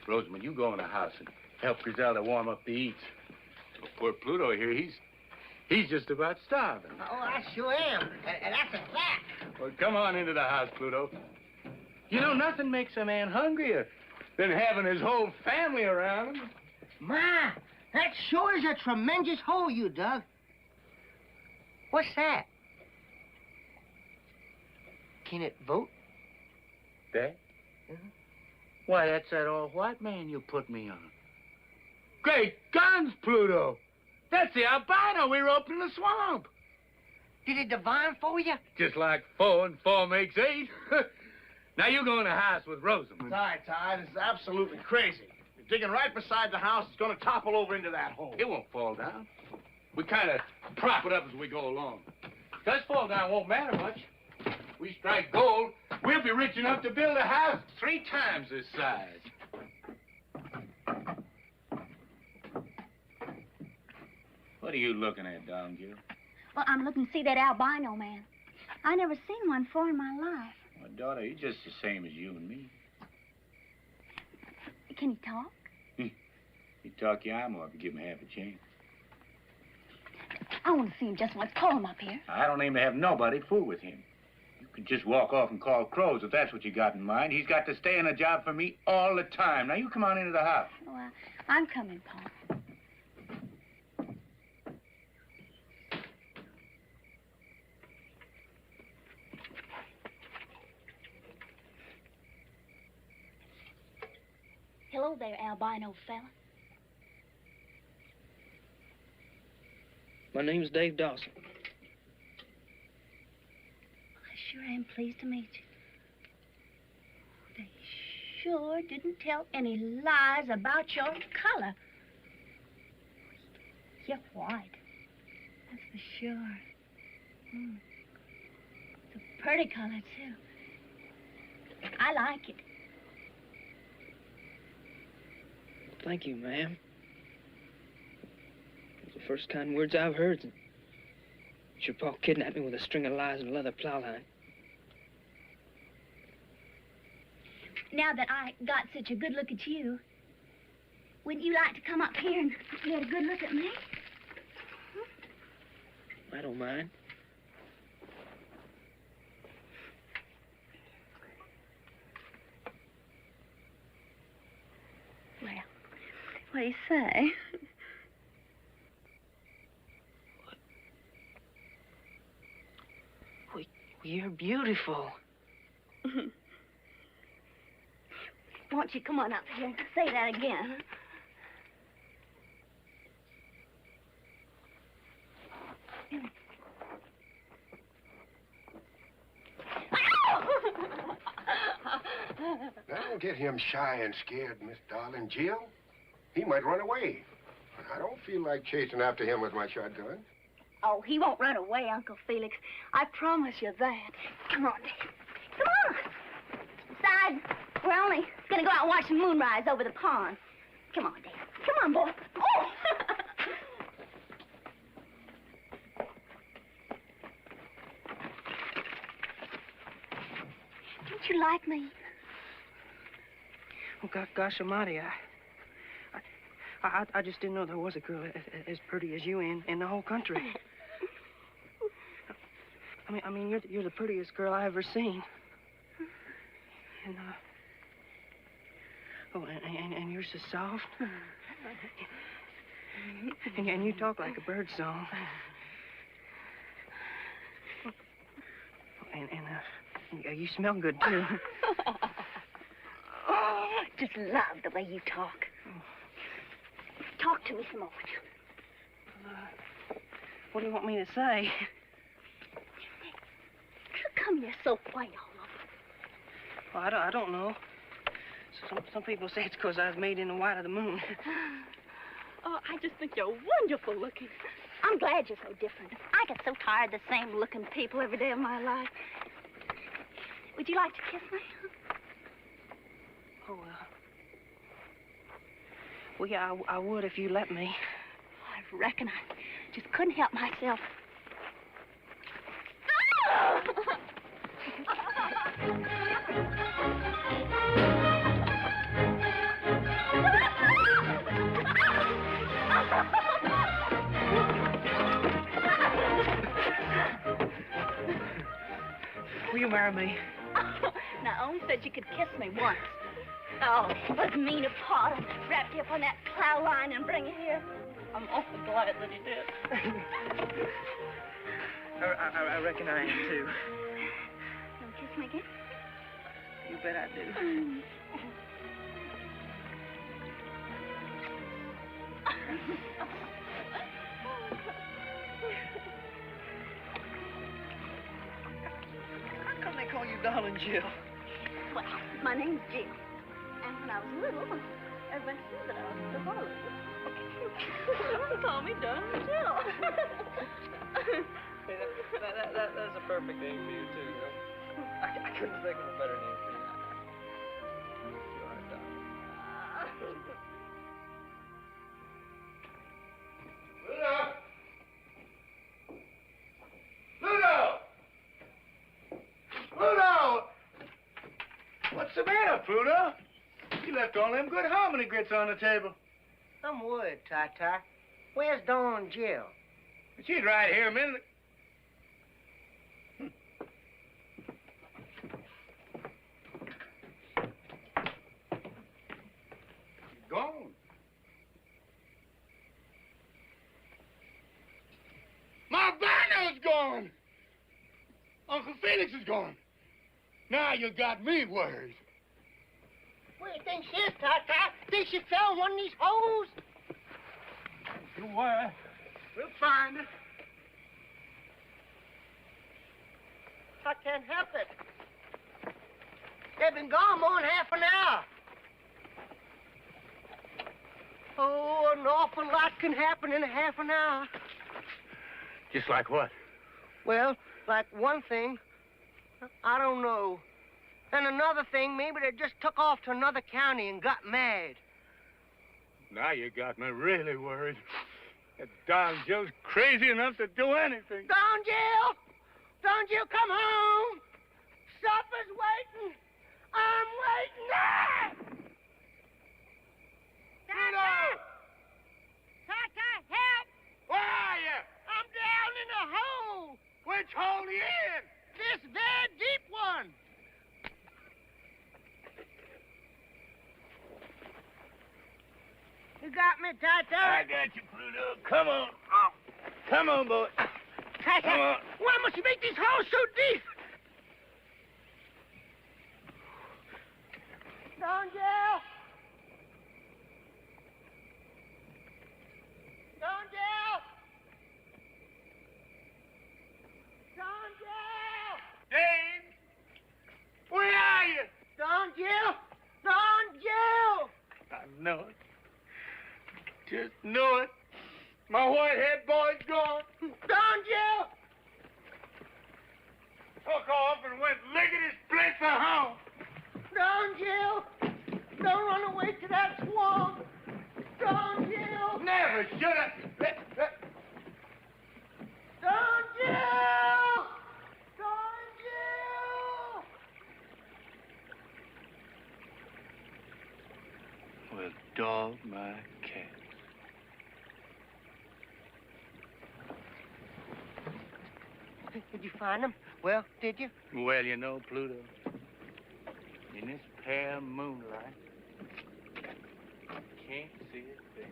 Rosamund, you go in the house and help Griselda warm up the eats. Oh, poor Pluto here, he's just about starving. Oh, I sure am. And that's a fact. Well, come on into the house, Pluto. You know, nothing makes a man hungrier than having his whole family around him. My, that sure is a tremendous hole you dug. What's that? Can it vote? That? Why, that's that old white man you put me on. Great guns, Pluto! That's the albino we roped in the swamp. Did it divine for you? Just like 4 and 4 makes 8. Now you go in the house with Rosamund. Ty, this is absolutely crazy. You're digging right beside the house. It's going to topple over into that hole. It won't fall down. We kind of prop it up as we go along. If it does fall down, it won't matter much. We strike gold, we'll be rich enough to build a house 3 times this size. What are you looking at, Darlin Jill? Well, I'm looking to see that albino man. I never seen one before in my life. My daughter, he's just the same as you and me. Can he talk? He'd talk your arm off if you give him half a chance. I want to see him just once. Call him up here. I don't aim to have nobody fool with him. You can just walk off and call crows if that's what you got in mind. He's got to stay on the job for me all the time. Now, you come on into the house. Oh, I'm coming, Pa. Hello there, albino fella. My name's Dave Dawson. I sure am pleased to meet you. They sure didn't tell any lies about your color. You're white. That's for sure. It's a pretty color, too. I like it. Thank you, ma'am. It's the first kind words I've heard. Your pa kidnapped me with a string of lies and a leather plow line. Now that I got such a good look at you, wouldn't you like to come up here and get a good look at me? I don't mind. Well, what do you say? You're beautiful. Won't you come on up here and say that again? Don't get him shy and scared, Miss Darlin Jill. He might run away. And I don't feel like chasing after him with my shotgun. Oh, he won't run away, Uncle Felix. I promise you that. Come on, Dad. Come on. Besides, we're only going to go out and watch the moonrise over the pond. Come on, Dad. Come on, boy. Oh! Don't you like me? Oh, gosh almighty, I just didn't know there was a girl as pretty as you in the whole country. I mean, you're the prettiest girl I ever seen. And, and you're so soft. And you talk like a bird song. And you smell good, too. Oh, I just love the way you talk. Talk to me some more. What do you want me to say? How come you're so white all over? Well, I don't know. Some people say it's because I was made in the white of the moon. Oh, I just think you're wonderful looking. I'm glad you're so different. I get so tired of the same looking people every day of my life. Would you like to kiss me? Oh, well, yeah, I would if you let me. I reckon I just couldn't help myself. Will you marry me? Now, Owen said you could kiss me once. Oh, it was mean of Pa to wrap you up on that plow line and bring you here. I'm awful glad that he did. I reckon I am, too. You'll kiss me again? You bet I do. How come they call you Darlin Jill? Well, my name's Jill. And when I was little, everybody said that I was the Harley. They call me Darlin Jill. Hey, that's a perfect name for you, too. You know? I couldn't think of a better name for you. You are, darling. Ludo! Ludo! What's the matter, Pluto? You left all them good hominy grits on the table. Some wood, Ty Ty. Where's Darlin Jill? She's right here a minute. She's gone. My Vanna's gone. Uncle Felix is gone. Now you got me worried. Where do you think she is, Ty Ty? Think she fell in one of these holes? You worry. We'll find her. I can't help it. They've been gone more than half an hour. Oh, an awful lot can happen in a half an hour. Just like what? Well, like one thing, I don't know. And another thing, maybe they just took off to another county and got mad. Now you got me really worried. That darling Jill's crazy enough to do anything. Don Jill! Don Jill, come home! Supper's waiting! I'm waiting! Ah! Ty Ty! Ty Ty, help! Where are you? I'm down in a hole! Which hole are you in? This very deep one! You got me, Ty Ty? I got you, Pluto. Come on. Oh. Come on, boy. Ty Ty, Come on. why must you make these holes so deep? Don Jill! Don Jill! Don Jill! Dave! Where are you? Don Jill! Don Jill! I know it. Just knew it. My white-head boy's gone. Don Jill! Took off and went lickety-split for home. Don Jill! Don't run away to that swamp! Don Jill! Never should have. Don Jill! Don Jill! Well, dog my cat. Did you find them? Well, did you? Well, you know, Pluto, in this pale moonlight, can't see a thing.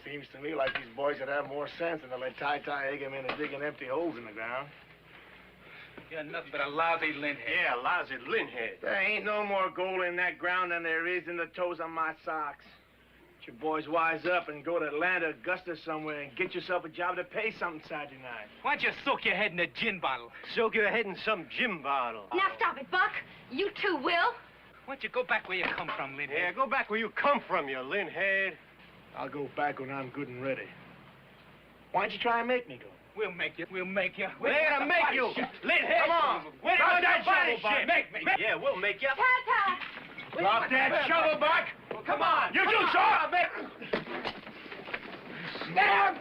Seems to me like these boys would have more sense than to let Ty Ty egg him into digging empty holes in the ground. You're nothing but a lousy lint head. Yeah, lousy lint head. There ain't no more gold in that ground than there is in the toes on my socks. Get your boys wise up and go to Atlanta, Augusta somewhere and get yourself a job to pay something Saturday night. Why don't you soak your head in a gin bottle? Soak your head in some gin bottle. Now stop it, Buck. You too, Will. Why don't you go back where you come from, lint Yeah, head? go back where you come from, you lint head. I'll go back when I'm good and ready. Why don't you try and make me go? We'll make you. We'll make you. We're gonna make you. Lint head. Come on. Where Drop do you that body shovel, shit? Buck. Make me. Yeah, we'll make you. Ty Ty! Drop that shovel, Buck. Come on. You do, sir. Down!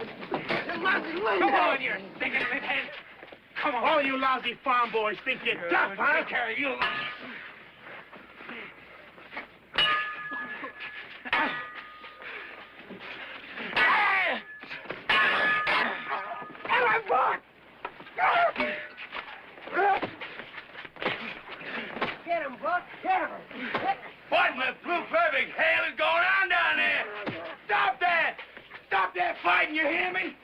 Come on, you stinking lint head. Come on. All you lousy farm boys think you're tough, huh? Take care of you. Get him, Buck! Get him! What in the blue perfect hell is going on down there? Stop that! Stop that fighting, you hear me?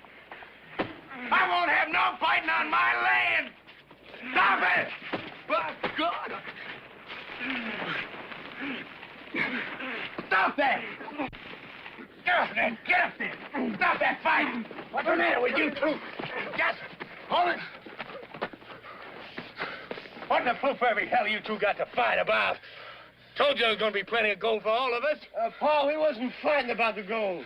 I won't have no fighting on my land! Stop it! By God! Stop that! Get up there! Get up there! Stop that fighting! What's the matter with you two? Just hold it! What in the blue perfect hell you two got to fight about? Told you there was going to be plenty of gold for all of us. Paul, he wasn't fighting about the gold.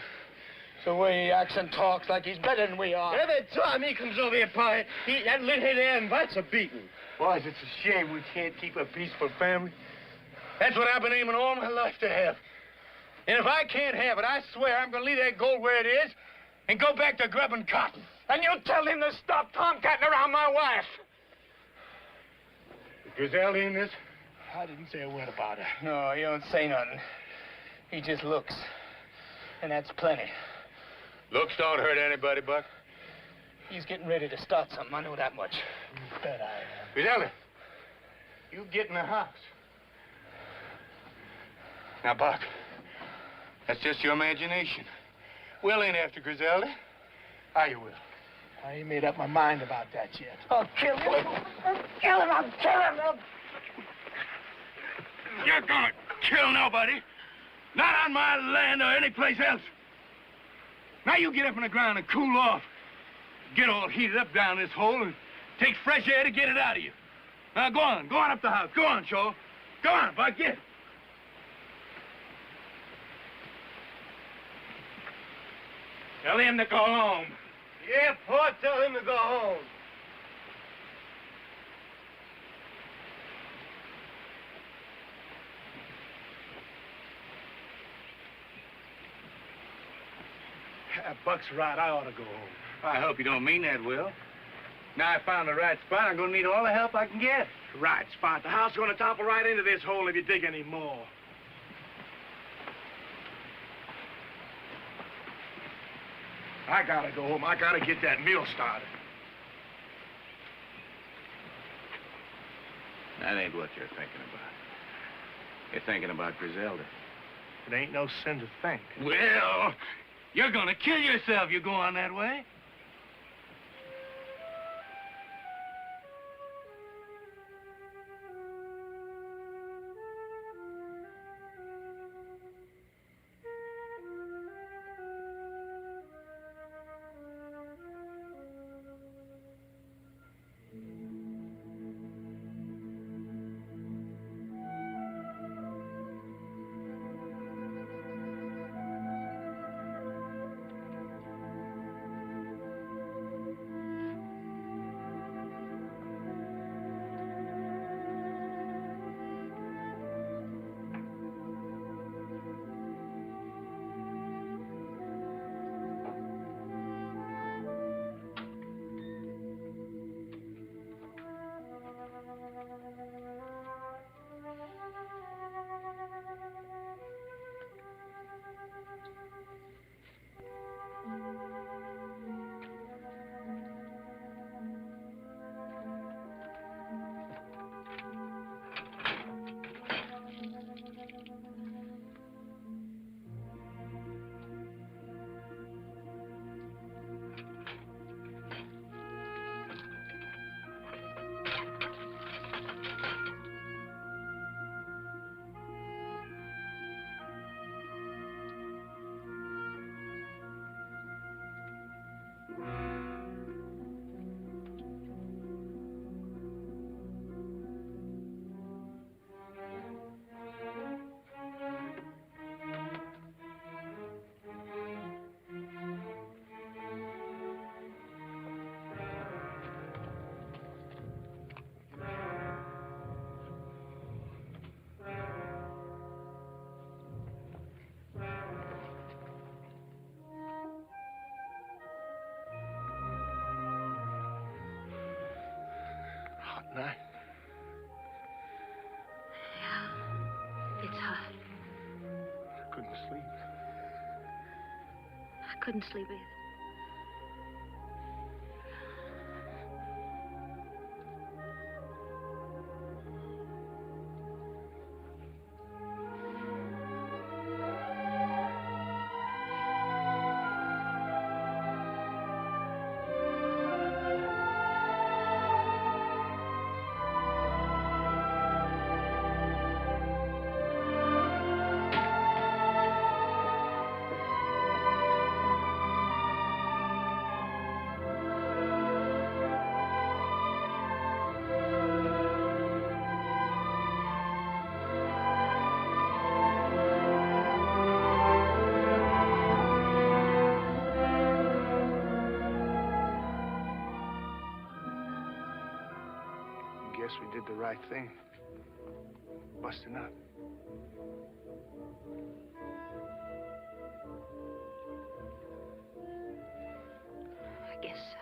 It's the way he acts and talks like he's better than we are. Every time he comes over here, Pa, that lit-head there invites a beating. Boys, it's a shame we can't keep a peaceful family. That's what I've been aiming all my life to have. And if I can't have it, I swear I'm going to leave that gold where it is and go back to grubbing cotton. And you tell him to stop tomcatting around my wife. Griselda in this? I didn't say a word about her. No, he don't say nothing. He just looks. And that's plenty. Looks don't hurt anybody, Buck. He's getting ready to start something. I know that much. Bet I am. Griselda, you get in the house. Now, Buck, that's just your imagination. Will ain't after Griselda. Are you, Will? I ain't made up my mind about that yet. I'll kill him. I'll kill him. I'll kill him. You're gonna kill nobody. Not on my land or any place else. Now you get up on the ground and cool off. Get all heated up down this hole and take fresh air to get it out of you. Now go on up the house. Go on, Shaw. Go on, Buck, get. Tell him to go home. Yeah, Pa, tell him to go home. Buck's right. I ought to go home. I hope you don't mean that, Will. Now I found the right spot. I'm gonna need all the help I can get. Right spot. The house is gonna topple right into this hole if you dig any more. I gotta go home. I gotta get that mill started. That ain't what you're thinking about. You're thinking about Griselda. It ain't no sin to think. Well, you're gonna kill yourself you go on that way. Night. Yeah, it's hot. I couldn't sleep. I couldn't sleep either. Guess we did the right thing. Busting up. I guess so.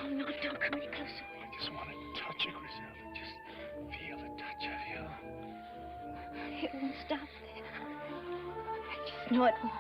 Oh, no, don't come any closer. I just want to touch you, Griselda. Just feel the touch of you. It won't stop there. I just know it won't.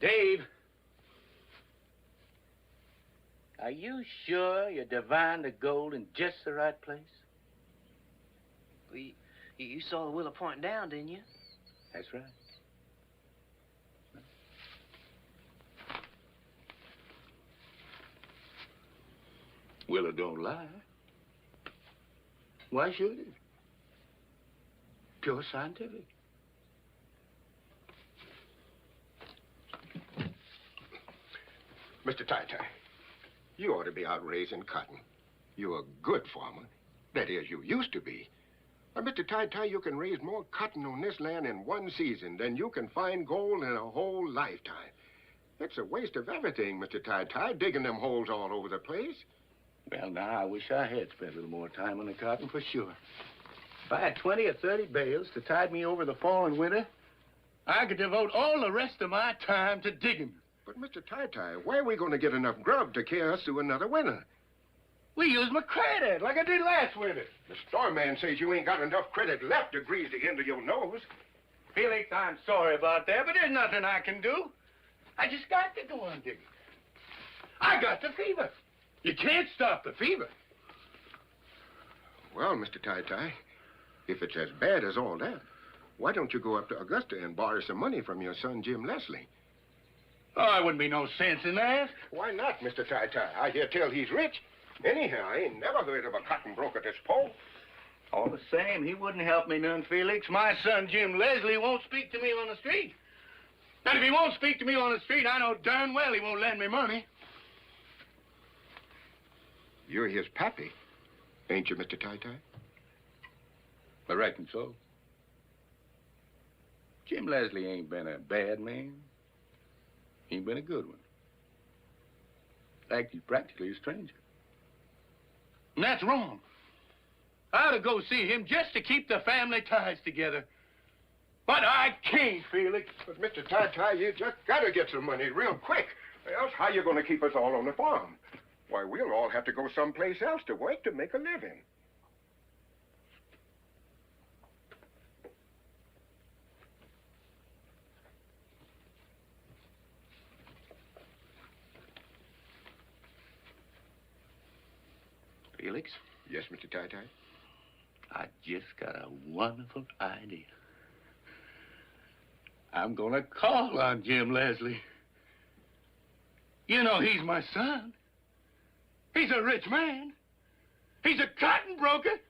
Dave. Are you sure you divined the gold in just the right place? Well, you saw the willow pointing down, didn't you? That's right. Willow don't lie. Why should it? Pure scientific. Mr. Ty Ty, you ought to be out raising cotton. You're a good farmer. That is, you used to be. Mr. Ty Ty, you can raise more cotton on this land in one season than you can find gold in a whole lifetime. It's a waste of everything, Mr. Ty Ty, digging them holes all over the place. Well, now, I wish I had spent a little more time on the cotton, for sure. If I had 20 or 30 bales to tide me over the fall and winter, I could devote all the rest of my time to digging. But, Mr. Ty Ty, where are we going to get enough grub to carry us through another winter? We use my credit, like I did last winter. The store man says you ain't got enough credit left to grease the end of your nose. Felix, I'm sorry about that, but there's nothing I can do. I just got to go on digging. I got the fever. You can't stop the fever. Well, Mr. Ty Ty, if it's as bad as all that, why don't you go up to Augusta and borrow some money from your son, Jim Leslie? Oh, there wouldn't be no sense in that. Why not, Mr. Ty Ty? I hear tell he's rich. Anyhow, I ain't never heard of a cotton broker this poor. All the same, he wouldn't help me none, Felix. My son, Jim Leslie, won't speak to me on the street. And if he won't speak to me on the street, I know darn well he won't lend me money. You're his pappy, ain't you, Mr. Ty Ty? I reckon so. Jim Leslie ain't been a bad man. He ain't been a good one. In fact, he's practically a stranger. And that's wrong. I ought to go see him just to keep the family ties together. But I can't, Felix. But, Mr. Ty Ty, you just gotta get some money real quick. Else, how you gonna keep us all on the farm? Why, we'll all have to go someplace else to work to make a living. Felix? Yes, Mr. Ty Ty? I just got a wonderful idea. I'm gonna call on Jim Leslie. You know, he's my son. He's a rich man. He's a cotton broker.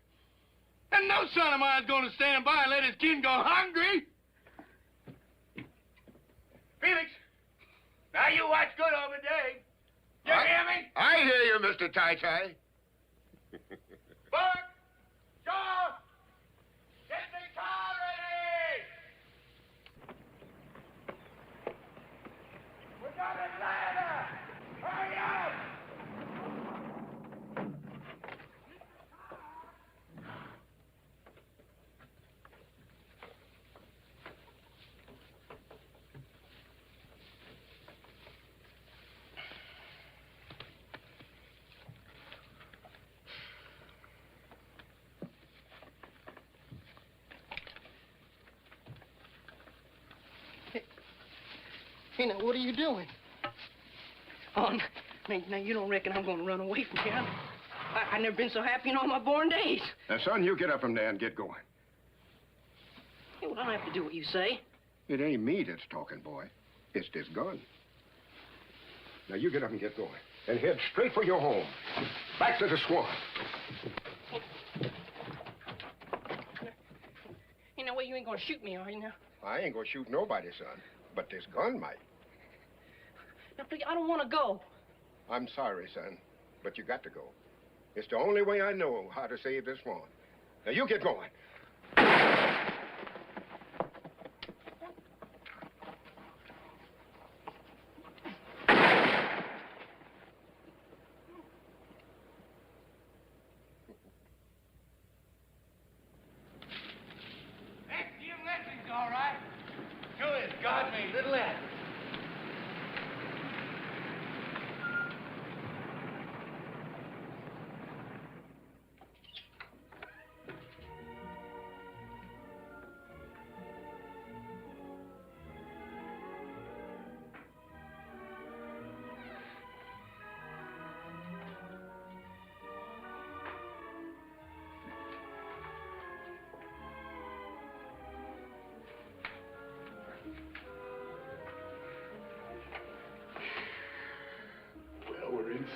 And no son of mine's gonna stand by and let his kin go hungry. Felix, now you watch good over Dave. You hear me? I hear you, Mr. Ty Ty. Buck! Shaw! Get the car ready! We got Atlanta! Hurry up! Hey, now, what are you doing? Oh, now you don't reckon I'm going to run away from here? I've never been so happy in all my born days. Now, son, you get up from there and get going. Hey, well, I don't have to do what you say. It ain't me that's talking, boy. It's this gun. Now, you get up and get going. And head straight for your home. Back to the swamp. Hey, now, wait, you ain't going to shoot me, are you, now? I ain't gonna shoot nobody, son. But this gun might. Now, please, I don't want to go. I'm sorry, son, but you got to go. It's the only way I know how to save this swamp. Now, you get going. That's Jim Leslie's all right. Sure is God-made little lad.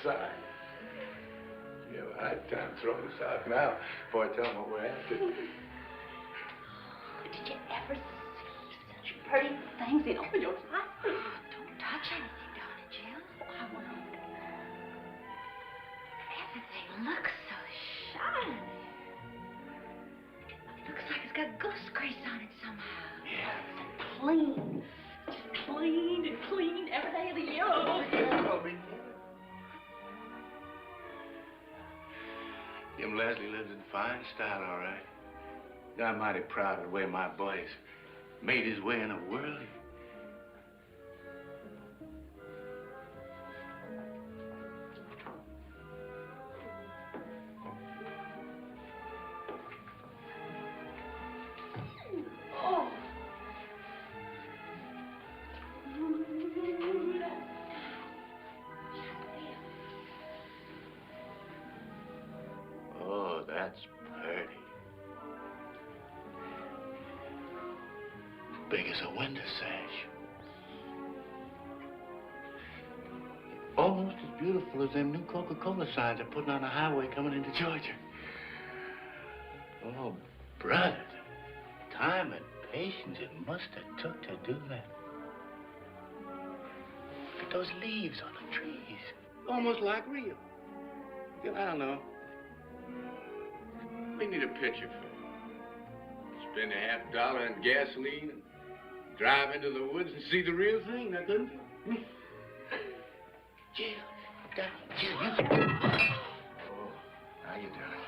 sign. You have a hard time throwing us out now before I tell them what we're after. Did you ever see such pretty things in all your life? Don't touch anything, darling Jill. Oh, I won't. Everything looks so shiny. Looks like it's got ghost grease on it somehow. Yeah. So clean. Just cleaned and cleaned every day of the year. Oh, Jim Leslie lives in fine style, all right. I'm mighty proud of the way my boy's made his way in the world. Oh. Oh, that's pretty. Big as a window sash. Almost as beautiful as them new Coca-Cola signs they're putting on the highway coming into Georgia. Oh, brother, the time and patience it must have took to do that. Look at those leaves on the trees. Almost like real. I don't know. We need a picture for it. Spend $50 on gasoline and drive into the woods and see the real thing, now couldn't you? Jill, Jill, you... Oh, now you're done.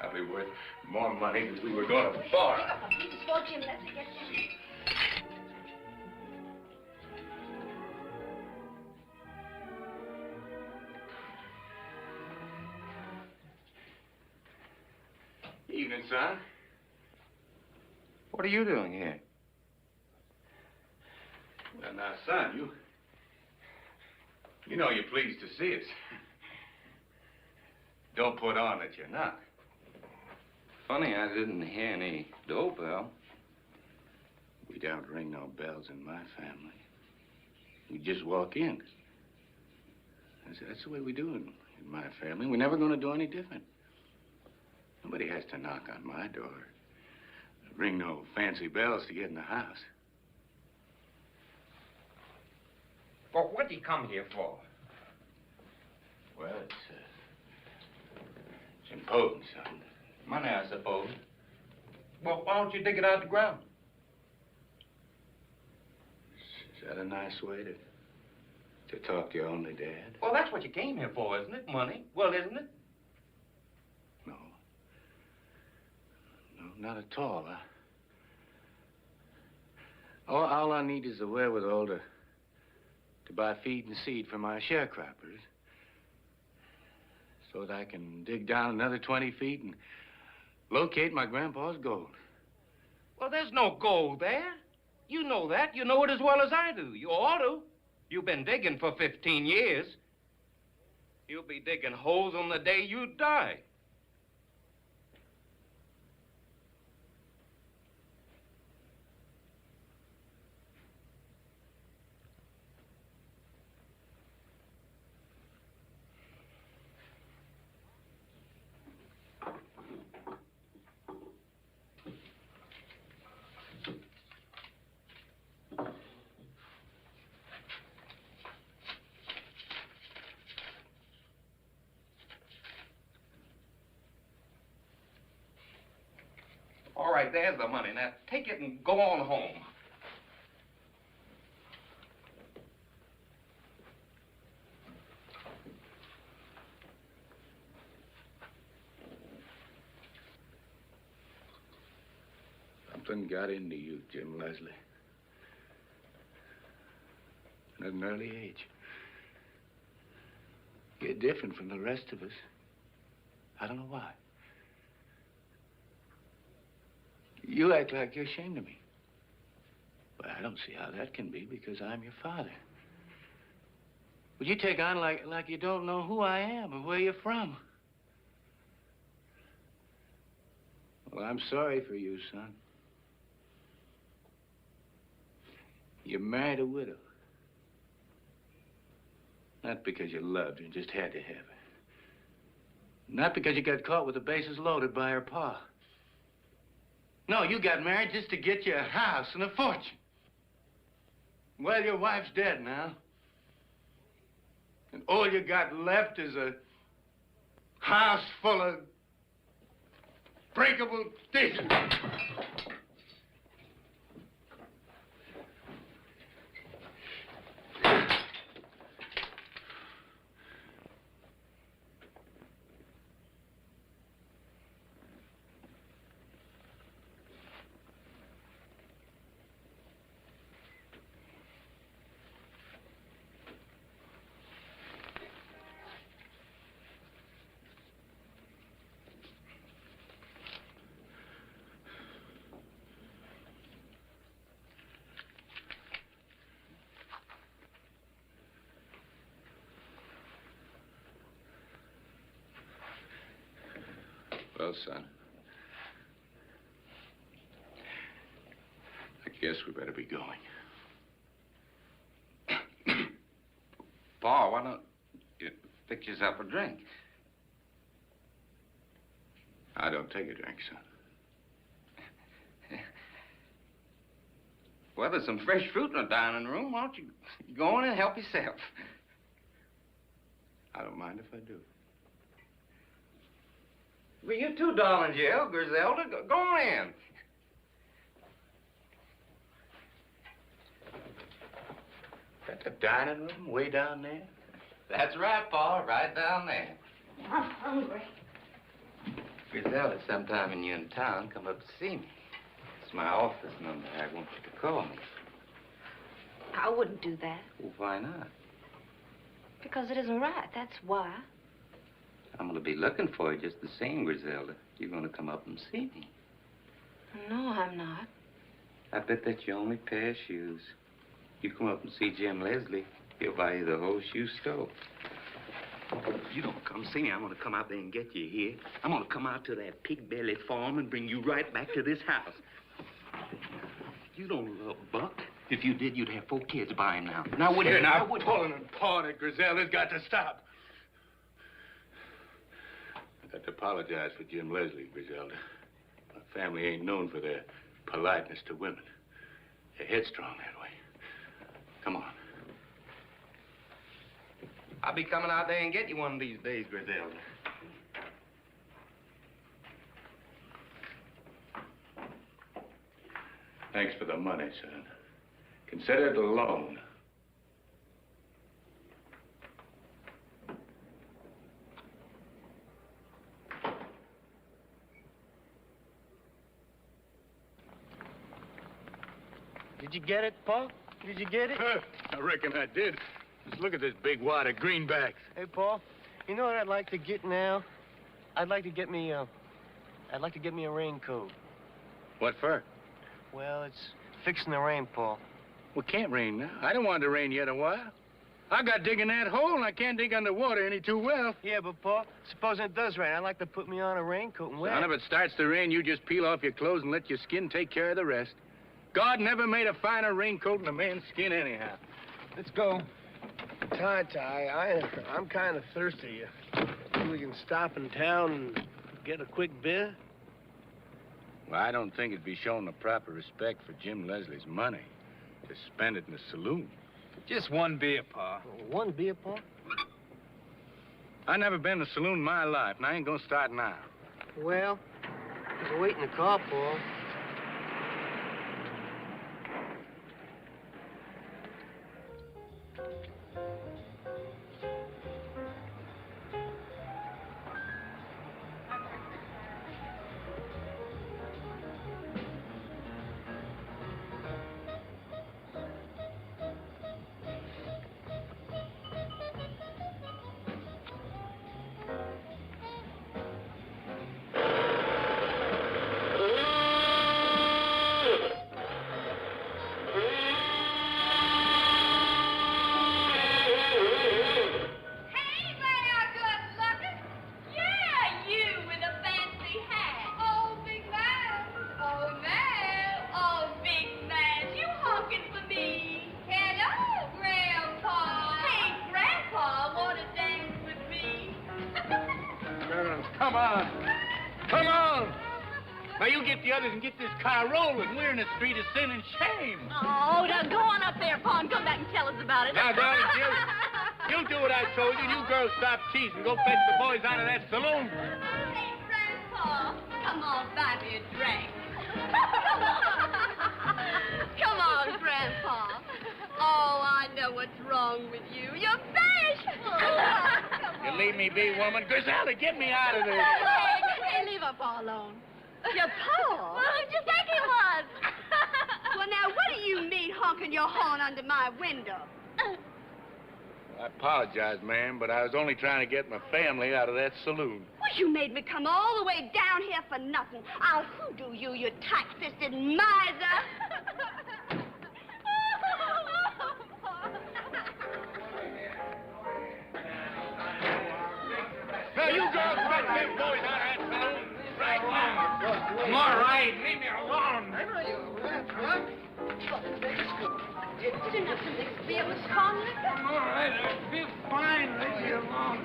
Probably worth more money than we were going to borrow. Just watch him. Let's get him. Evening, son. What are you doing here? Well, now, son, you know you're pleased to see us. Don't put on that you're not. Funny, I didn't hear any doorbell. We don't ring no bells in my family. We just walk in. That's the way we do it in my family. We're never going to do any different. Nobody has to knock on my door. Ring no fancy bells to get in the house. Well, what did he come here for? Well, it's important, son. Money, I suppose. Well, why don't you dig it out of the ground? Is that a nice way to talk to your only dad? Well, that's what you came here for, isn't it? Money. Well, isn't it? No. No, not at all. All I need is the wherewithal to buy feed and seed for my sharecroppers so that I can dig down another 20 feet and locate my grandpa's gold. Well, there's no gold there. You know that. You know it as well as I do. You ought to. You've been digging for 15 years. You'll be digging holes on the day you die. All right, there's the money. Now, take it and go on home. Something got into you, Jim Leslie. At an early age. You're different from the rest of us. I don't know why. You act like you're ashamed of me. Well, I don't see how that can be because I'm your father. But you take on like you don't know who I am or where you're from. Well, I'm sorry for you, son. You married a widow. Not because you loved her and just had to have her. Not because you got caught with the bases loaded by her pa. No, you got married just to get you a house and a fortune. Well, your wife's dead now. And all you got left is a house full of breakable dishes. Well, son, I guess we better be going. Pa, why don't you fix yourself a drink? I don't take a drink, son. Well, there's some fresh fruit in the dining room. Why don't you go in and help yourself? I don't mind if I do. Well, you too, darling Jill, Griselda. Go on in. Got the dining room way down there? That's right, Pa, right down there. I'm hungry. Griselda, sometime when you're in town, come up to see me. It's my office number. I want you to call me. I wouldn't do that. Well, why not? Because it isn't right, that's why. I'm going to be looking for you just the same, Griselda. You're going to come up and see me. No, I'm not. I bet that's your only pair of shoes. You come up and see Jim Leslie, he'll buy you the whole shoe store. If you don't come see me, I'm going to come out there and get you here. I'm going to come out to that pig belly farm and bring you right back to this house. You don't love Buck. If you did, you'd have 4 kids by him now. Now, would you? You're not pulling and pawing it, Griselda's got to stop. I got to apologize for Jim Leslie, Griselda. My family ain't known for their politeness to women. They're headstrong that way. Come on. I'll be coming out there and get you one of these days, Griselda. Thanks for the money, son. Consider it a loan. Did you get it, Pa? Did you get it? I reckon I did. Just look at this big wad of greenbacks. Hey, Pa, you know what I'd like to get now? I'd like to get me a raincoat. What for? Well, it's fixing to rain, Pa. Well, it can't rain now. I don't want it to rain yet a while. I got digging that hole, and I can't dig underwater any too well. Yeah, but, Pa, supposing it does rain, I'd like to put me on a raincoat and wear Son, if it starts to rain, you just peel off your clothes and let your skin take care of the rest. God never made a finer raincoat than a man's skin anyhow. Let's go. Ty Ty, I'm kind of thirsty. Think we can stop in town and get a quick beer? Well, I don't think it'd be showing the proper respect for Jim Leslie's money to spend it in the saloon. Just one beer, Pa. One beer, Pa? I never been to a saloon in my life, and I ain't gonna start now. Well, there's a wait in the car, Pa. Come on. Come on. Now, you get the others and get this car rolling. We're in a street of sin and shame. Oh, now go on up there, Pa, and come back and tell us about it. Now, darling Jill, you do what I told you. You girls stop teasing. Go fetch the boys out of that saloon. Hey, Grandpa, come on, buy me a drink. Come on, Grandpa. Oh, I know what's wrong with you. You're bashful. You leave me be, woman. Griselda, get me out of there. Hey, leave our Pa alone. Your Pa? Well, who'd you think he was? Well, now, what do you mean honking your horn under my window? I apologize, ma'am, but I was only trying to get my family out of that saloon. Well, you made me come all the way down here for nothing. I'll hoodoo you, you tight-fisted miser. Now, you girls let them boys out of that saloon right now. I'm all right. Leave me alone. You didn't have to mix beer with strong liquor. I'm all right. I feel fine. Leave me alone.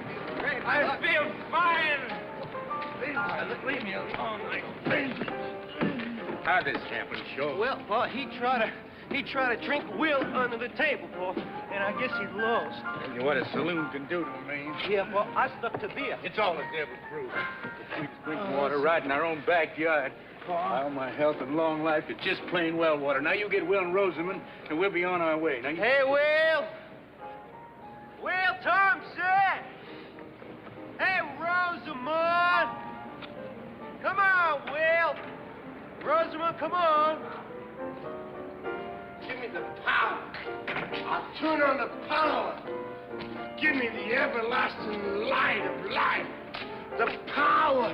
I feel fine. Leave me alone. How'd this happen, Shaw? Well, Pa, he tried to drink Will under the table, Pa, and I guess he lost. Tell you what a saloon can do to a man. Yeah, Pa, I stuck to beer. It's all the devil's brew. We drink water right in our own backyard. All my health and long life is just plain well water. Now you get Will and Rosamund, and we'll be on our way. Now you... Hey, Will! Will Thompson! Hey, Rosamund! Come on, Will! Rosamund, come on! Give me the power. I'll turn on the power. Give me the everlasting light of life. The power.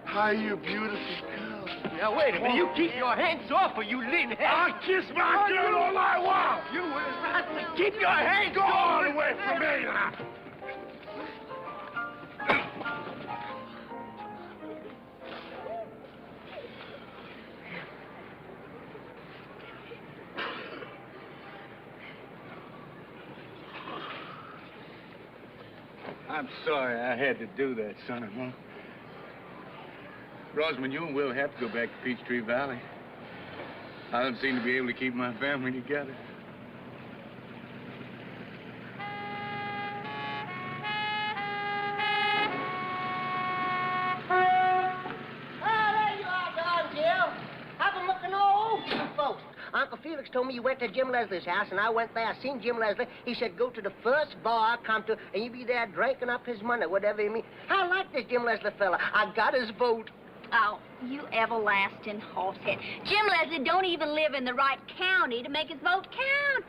How you beautiful girl. Now, wait a minute. You keep your hands off or you lean heavy. I'll kiss my girl all I want. You will have to keep your hands Go all away from me now. I'm sorry I had to do that, son-in-law. Rosamund, you and Will have to go back to Peachtree Valley. I don't seem to be able to keep my family together. There you are, darling Jill. I've been looking all over you folks. Uncle Felix told me you went to Jim Leslie's house, and I went there. I seen Jim Leslie. He said, go to the first bar I come to, and you be there drinking up his money, whatever you mean. I like this Jim Leslie fella. I got his vote. Oh, you everlasting horsehead. Jim Leslie don't even live in the right county to make his vote count.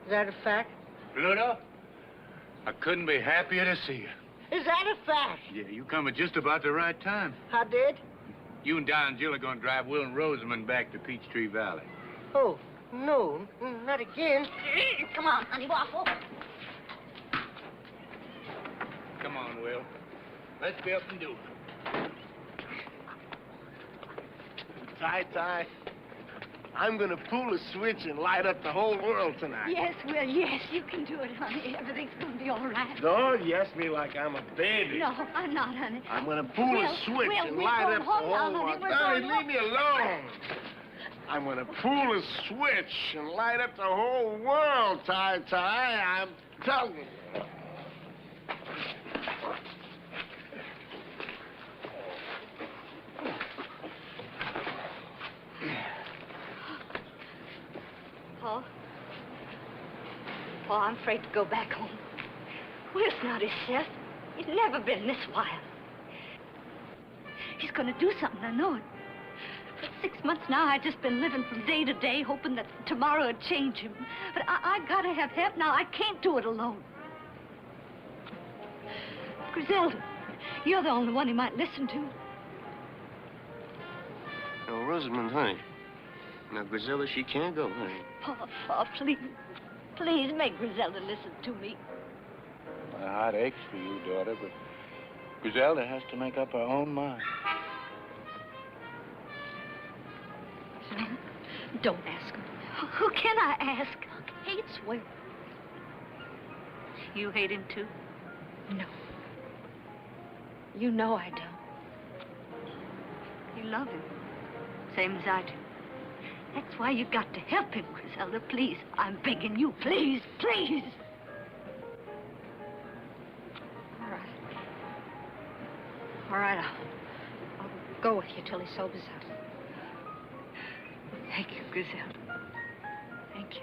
Is that a fact? Pluto, I couldn't be happier to see you. Is that a fact? Yeah, you come at just about the right time. I did? You and Darlin Jill are going to drive Will and Rosamund back to Peachtree Valley. Oh, no, not again. Come on, honey, waffle. Come on, Will. Let's be up and do it. Ty Ty, I'm gonna pull a switch and light up the whole world tonight. Yes, Will, yes, you can do it, honey. Everything's gonna be all right. Don't yes me like I'm a baby. No, I'm not, honey. I'm gonna pull a switch and light up the whole world. Darling, leave me alone. I'm gonna pull a switch and light up the whole world, Ty Ty. I'm telling you. Paul, I'm afraid to go back home. Will's not himself. He's never been this wild. He's gonna do something, I know it. For 6 months now, I've just been living from day to day, hoping that tomorrow would change him. But I gotta have help now. I can't do it alone. Griselda, you're the only one he might listen to. Oh, Rosamund, honey. Now, Griselda, she can't go, honey. Paul, please. Please make Griselda listen to me. My heart aches for you, daughter, but Griselda has to make up her own mind. No, don't ask him. Who can I ask? Hates Will. You hate him, too? No. You know I don't. You love him, same as I do. That's why you got to help him, Griselda. Please, I'm begging you. Please, please. All right, I'll go with you till he sobers up. Thank you, Griselda. Thank you.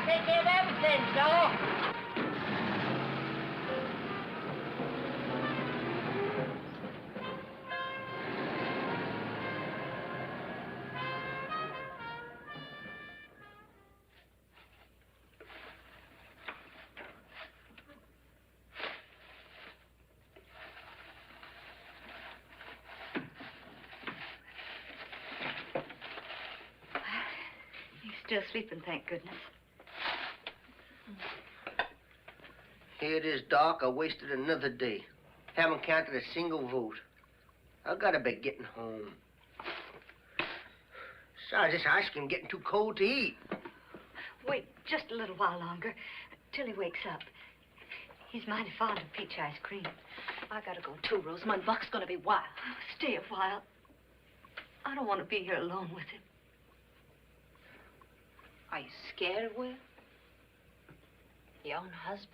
Take care of everything, Joe. He's still sleeping, thank goodness. Here it is, Doc. I wasted another day. Haven't counted a single vote. I gotta be getting home. Besides, this ice cream getting too cold to eat. Wait just a little while longer, till he wakes up. He's mighty fond of peach ice cream. I gotta go too, Rosamund. Buck's gonna be wild. Stay a while. I don't want to be here alone with him. Are you scared, Will? Your own husband?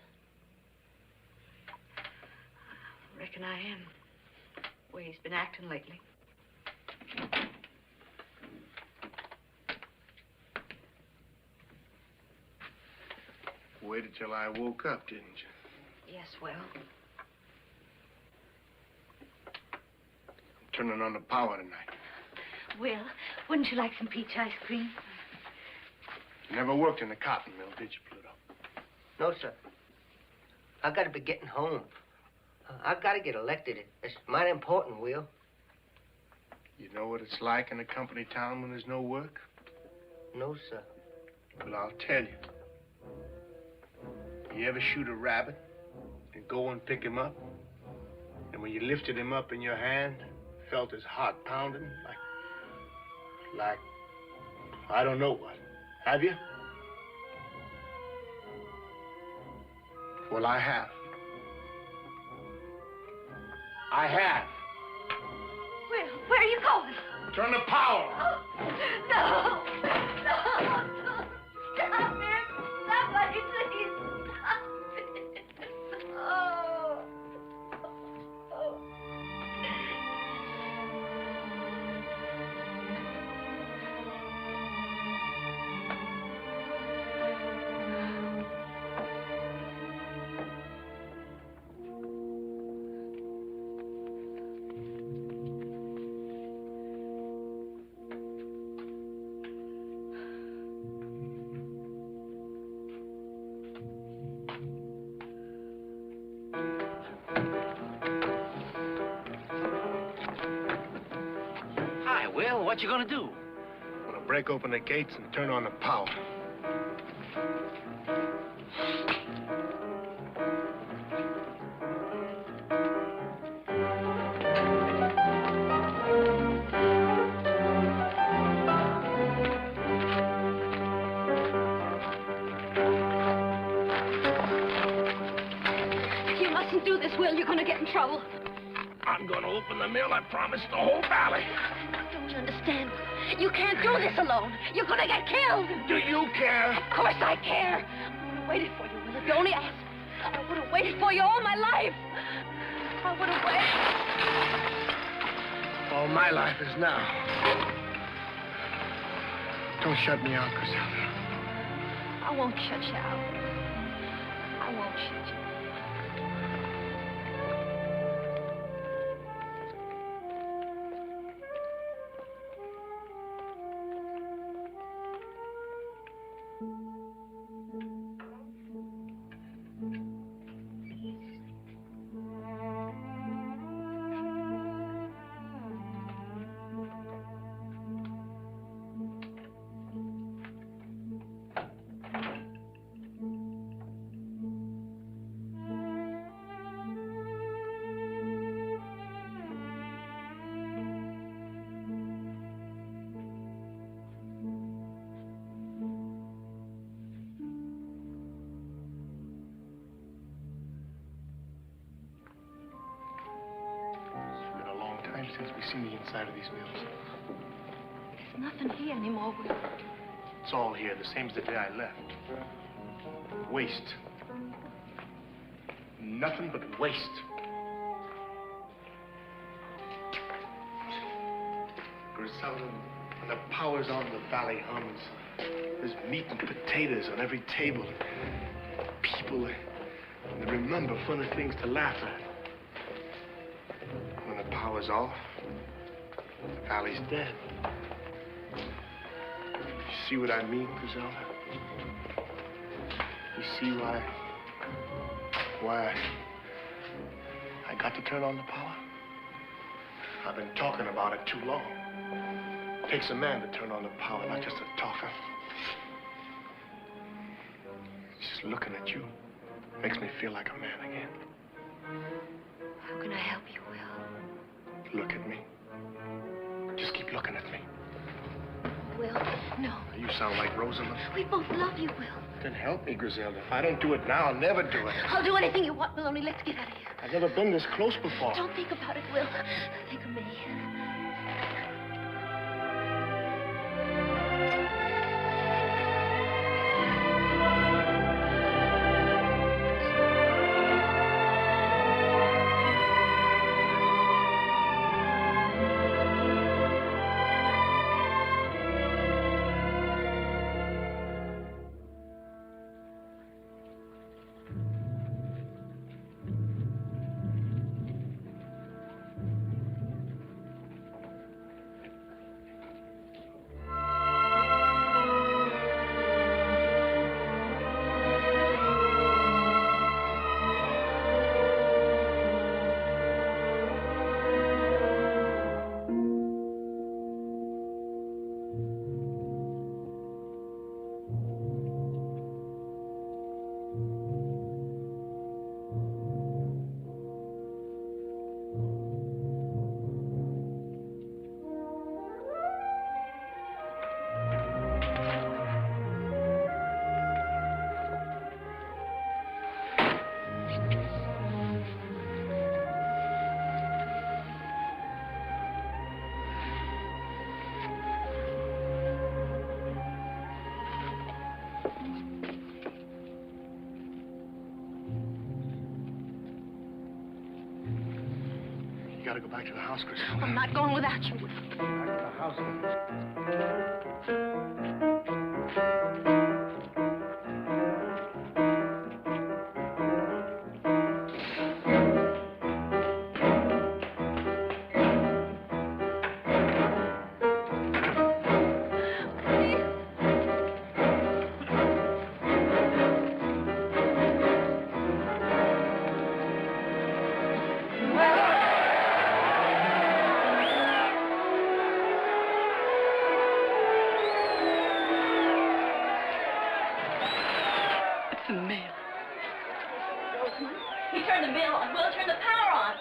I reckon I am. The way he's been acting lately. Waited till I woke up, didn't you? Yes, Will. I'm turning on the power tonight. Will, wouldn't you like some peach ice cream? You never worked in the cotton mill, did you, Pluto? No, sir. I gotta be getting home. I gotta get elected. It's mighty important, Will. You know what it's like in a company town when there's no work? No, sir. Well, I'll tell you. You ever shoot a rabbit and go and pick him up? And when you lifted him up in your hand, felt his heart pounding like, I don't know what. Have you? Well, I have. I have. Will, where are you going? Turn the power. Oh, no. No. Stop it. Somebody, please. Stop it. Oh. Oh. Well, what you gonna do? I'm gonna break open the gates and turn on the power. You mustn't do this, Will. You're gonna get in trouble. I'm gonna open the mill, I promise, the whole valley. Don't you understand? You can't do this alone. You're gonna get killed. Do you care? Of course I care. I would have waited for you, Will, if you only asked. I would have waited for you all my life. I would have waited. All my life is now. Don't shut me out, Griselda. I won't shut you out. I won't shut you out. since we've seen the inside of these mills. There's nothing here anymore, Will. It's all here, the same as the day I left. Waste. Nothing but waste. Griselda, when the power's on, the valley hums. There's meat and potatoes on every table. People, they remember funny things to laugh at. When the power's off, the valley's dead. You see what I mean, Griselda? You see why I got to turn on the power? I've been talking about it too long. It takes a man to turn on the power, not just a talker. Just looking at you makes me feel like a man again. How can I help you, Will? Look at me. Just keep looking at me. Will, no. You sound like Rosamund. We both love you, Will. Then help me, Griselda. If I don't do it now, I'll never do it. I'll do anything you want, Will, only let's get out of here. I've never been this close before. Don't think about it, Will. Think of me. You gotta go back to the house, Griselda. I'm not going without you, Will. Back to the house. You turn the mill on. We'll turn the power on.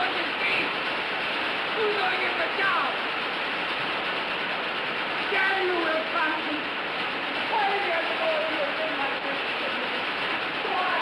on your feet. Who's going to get the job? Damn you, Will Thompson. Why did you have to go and do a thing like this? Why?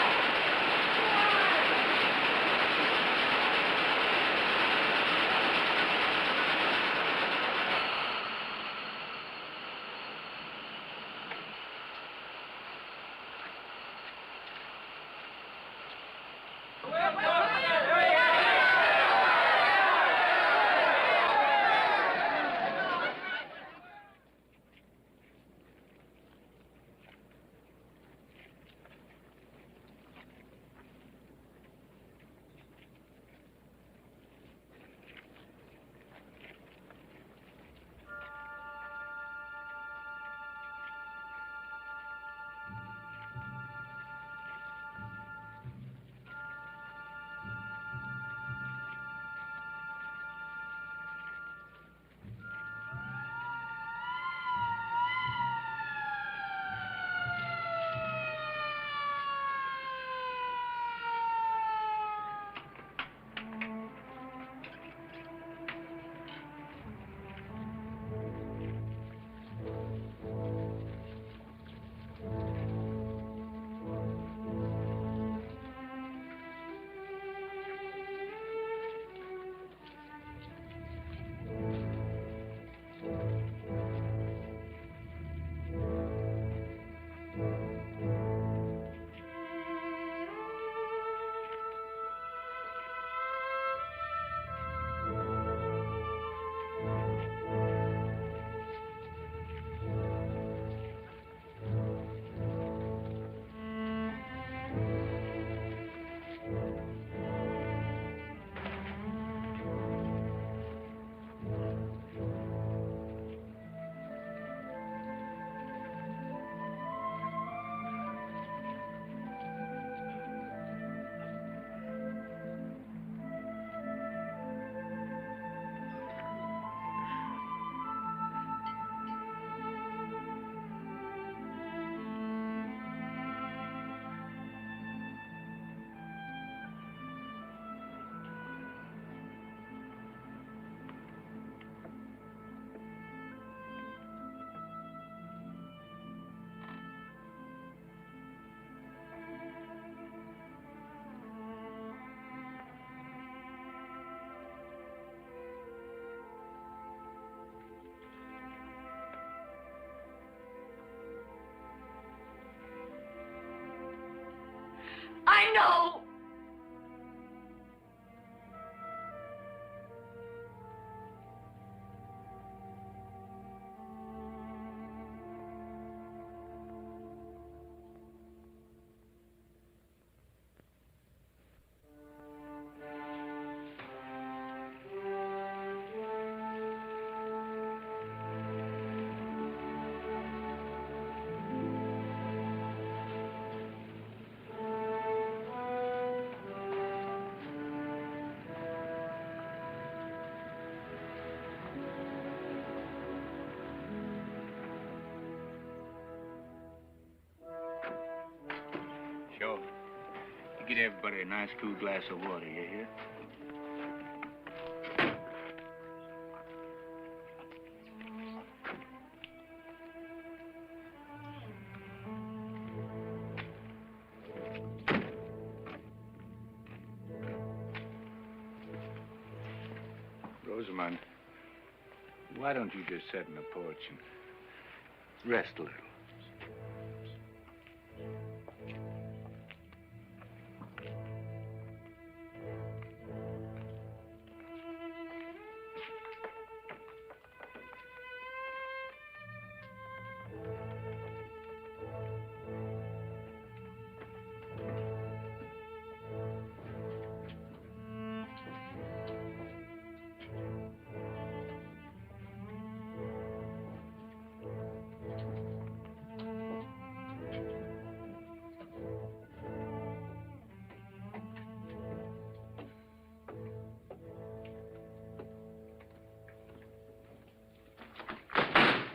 I know! Sure. You get everybody a nice cool glass of water, you hear? Rosamund, why don't you just sit in the porch and rest a little?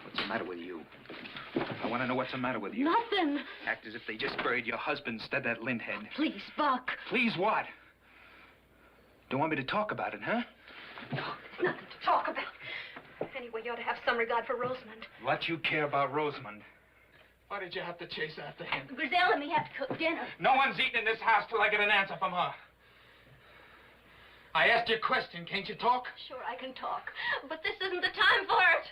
What's the matter with you? I want to know what's the matter with you. Nothing. Act as if they just buried your husband instead of that lint head. Please, Buck. Please what? You want me to talk about it, huh? Nothing to talk about. Anyway, you ought to have some regard for Rosamund. What you care about Rosamund? Why did you have to chase after him? Griselda and me have to cook dinner. No one's eating in this house till I get an answer from her. I asked you a question. Can't you talk? Sure, I can talk, but this isn't the time for it.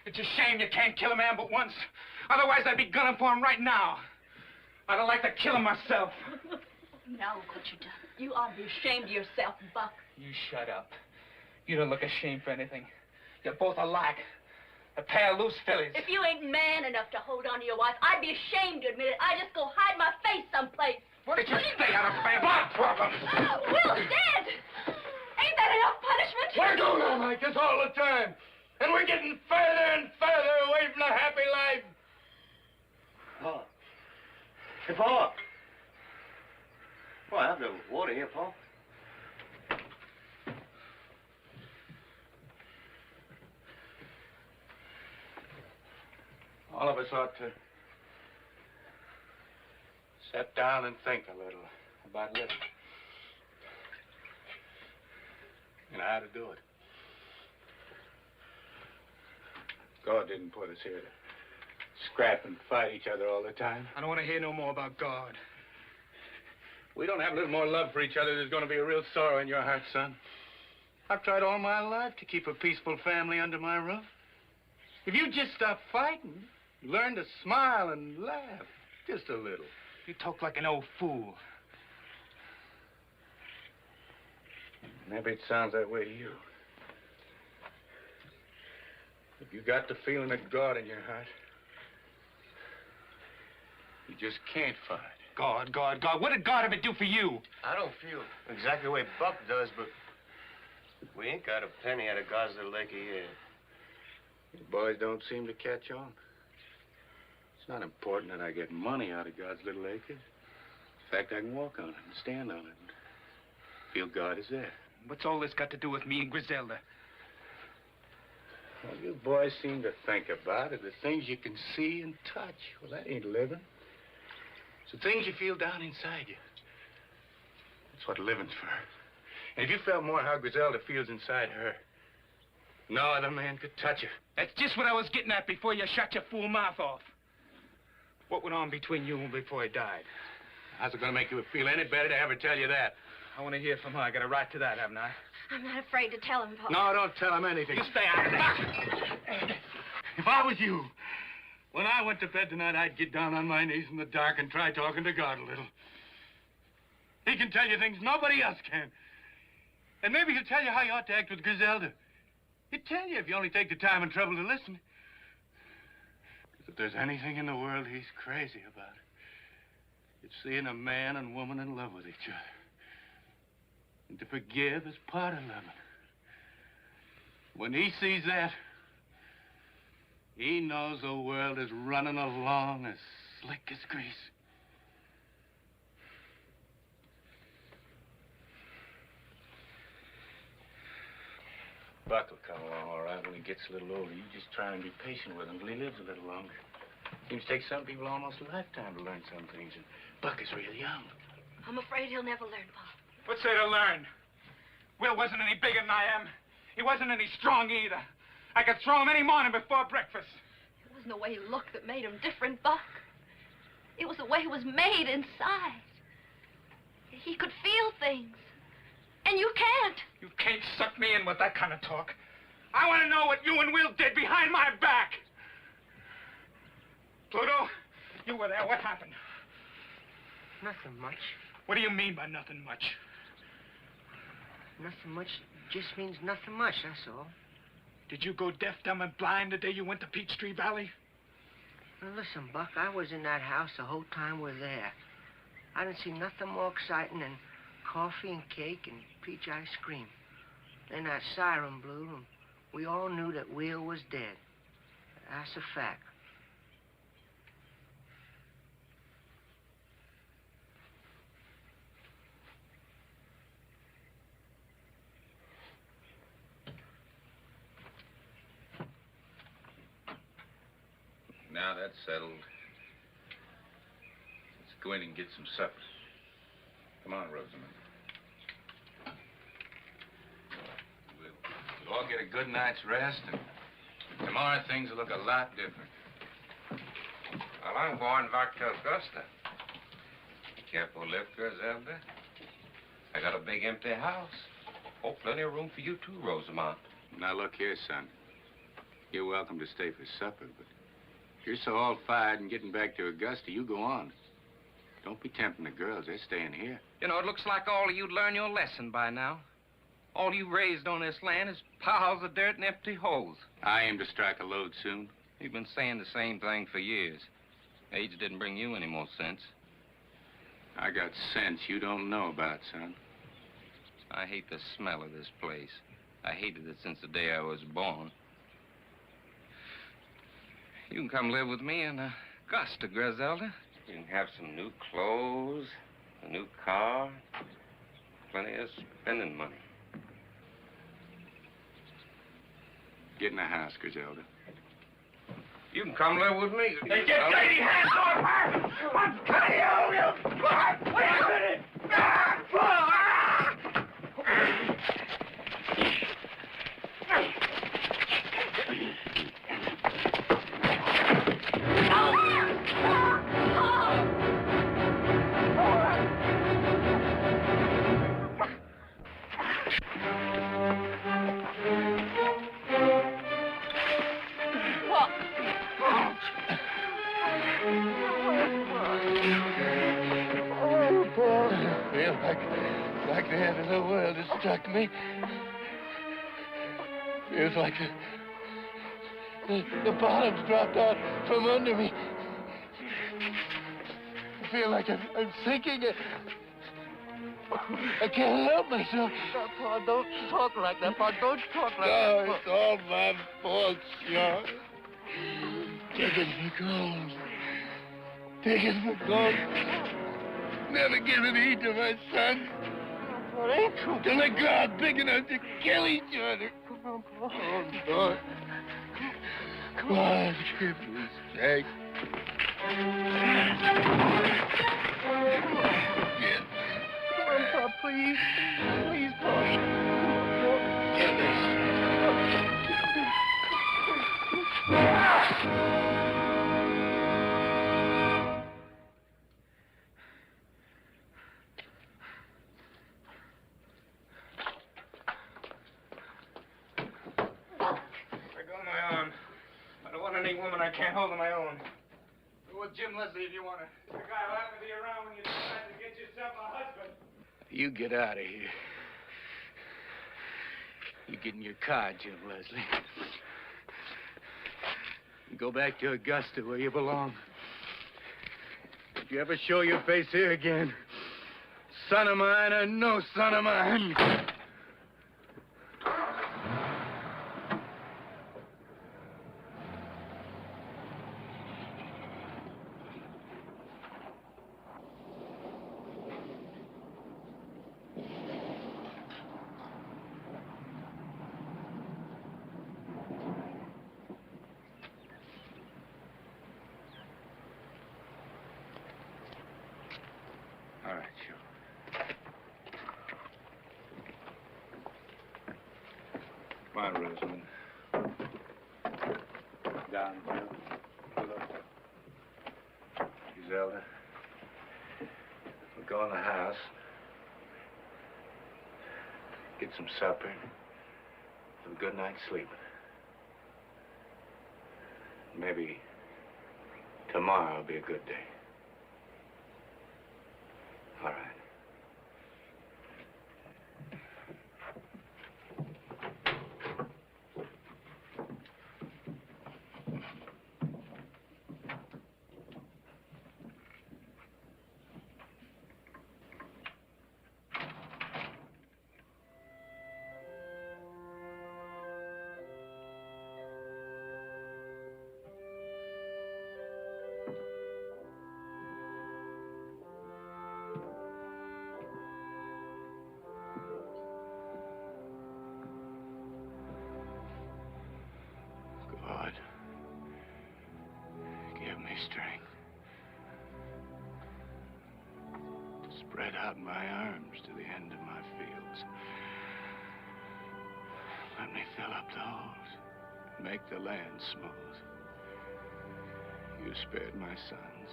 It's a shame you can't kill a man but once. Otherwise, I'd be gunning for him right now. I'd like to kill him myself. Now look what you've done. You ought to be ashamed of yourself, Buck. You shut up. You don't look ashamed for anything. You're both alike. A pair of loose fillies. If you ain't man enough to hold on to your wife, I'd be ashamed to admit it. I'd just go hide my face someplace. Why don't you stay out of my problem? Will's dead. Ain't that enough punishment? We're doing all like this all the time. And we're getting further and further away from a happy life. Paul. Hey, Paul. Well, I have the water here, Paul. All of us ought to sit down and think a little about living. And how to do it. God didn't put us here to scrap and fight each other all the time. I don't want to hear no more about God. We don't have a little more love for each other, there's going to be a real sorrow in your heart, son. I've tried all my life to keep a peaceful family under my roof. If you just stop fighting, learn to smile and laugh, just a little. You talk like an old fool. Maybe it sounds that way to you. If you got the feeling of God in your heart, you just can't fight. God. What did God ever do for you? I don't feel exactly the way Buck does, but we ain't got a penny out of God's little acre yet. You boys don't seem to catch on. It's not important that I get money out of God's little acre. In fact, I can walk on it and stand on it and feel God is there. What's all this got to do with me and Griselda? Well, you boys seem to think about it. The things you can see and touch. Well, that ain't living. It's the things you feel down inside you. That's what living's for. And if you felt more how Griselda feels inside her, no other man could touch her. That's just what I was getting at before you shut your fool mouth off. What went on between you and before he died? How's it going to make you feel any better to ever tell you that? I want to hear from her. I got a right to that, haven't I? I'm not afraid to tell him, Paul. No, don't tell him anything. You stay out of there. If I was you, when I went to bed tonight, I'd get down on my knees in the dark and try talking to God a little. He can tell you things nobody else can. And maybe he'll tell you how you ought to act with Griselda. He'd tell you if you only take the time and trouble to listen. Because if there's anything in the world he's crazy about, it's seeing a man and woman in love with each other. And to forgive is part of loving. When he sees that, he knows the world is running along as slick as grease. Buck will come along all right when he gets a little older. You just try and be patient with him till he lives a little longer. Seems to take some people almost a lifetime to learn some things, and Buck is real young. I'm afraid he'll never learn, Paul. What's there to learn? Will wasn't any bigger than I am. He wasn't any strong either. I could throw him any morning before breakfast. It wasn't the way he looked that made him different, Buck. It was the way he was made inside. He could feel things. And you can't. You can't suck me in with that kind of talk. I want to know what you and Will did behind my back. Pluto, you were there. What happened? Nothing much. What do you mean by nothing much? Nothing much just means nothing much, that's all. Did you go deaf, dumb, and blind the day you went to Peachtree Valley? Now, listen, Buck, I was in that house the whole time we're there. I didn't see nothing more exciting than coffee and cake and peach ice cream. Then that siren blew, and we all knew that Will was dead. That's a fact. Now that's settled. Let's go in and get some supper. Come on, Rosamund. all get a good night's rest, and tomorrow things will look a lot different. Well, I'm going back to Augusta. Careful lift, Griselda. I got a big empty house. Oh, plenty of room for you too, Rosamund. Now, look here, son. You're welcome to stay for supper, but if you're so all fired and getting back to Augusta, you go on. Don't be tempting the girls. They're staying here. You know, it looks like all of you'd learn your lesson by now. All you raised on this land is piles of dirt and empty holes. I aim to strike a lode soon. You've been saying the same thing for years. Age didn't bring you any more sense. I got sense you don't know about, son. I hate the smell of this place. I hated it since the day I was born. You can come live with me in Augusta, Griselda. You can have some new clothes, a new car, plenty of spending money. Get in the house, Griselda. You can come live with me. Hey, get dirty hands off her! I'm cutting you! Wait a minute! Like the end of the world has struck me. Feels like the bottom's dropped out from under me. I feel like I'm sinking. I can't help myself. Pa, don't talk like that, Pa. Don't talk like that. No, it's all my fault, Sean. Taking for gold. Taking for gold. Never giving heed to my son. It ain't true. Till they grow out big enough to kill each other. Come on, Pa. Oh, Lord. Come on, for goodness sake. Come on, Pa, please. Please, Pa. Any woman I can't hold on my own. Go with Jim Leslie if you want to. The guy who'll have to be around when you decide to get yourself a husband. You get out of here. You get in your car, Jim Leslie. You go back to Augusta where you belong. If you ever show your face here again, son of mine or no son of mine. All right, sure. Come on, Rosamund. Down, Jill. Pull up. Griselda. We'll go in the house. Get some supper. Have a good night's sleep. Maybe tomorrow will be a good day. All right. God, give me strength to spread out my arms to the end of my fields. Let finally fill up the holes, make the land smooth. You spared my sons.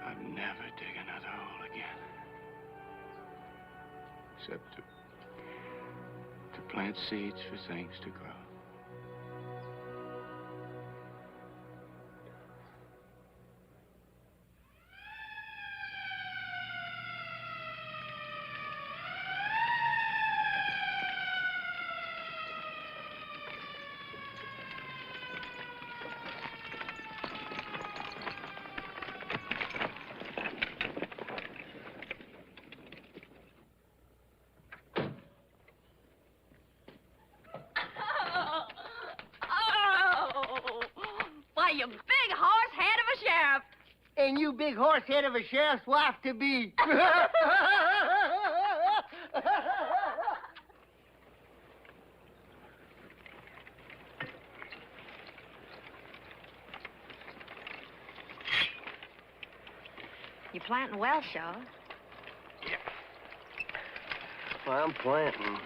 I'd never dig another hole again. Except to plant seeds for things to grow. You big horse head of a sheriff. And you big horse head of a sheriff's wife to be. You planting well, Shaw. Well, I'm planting.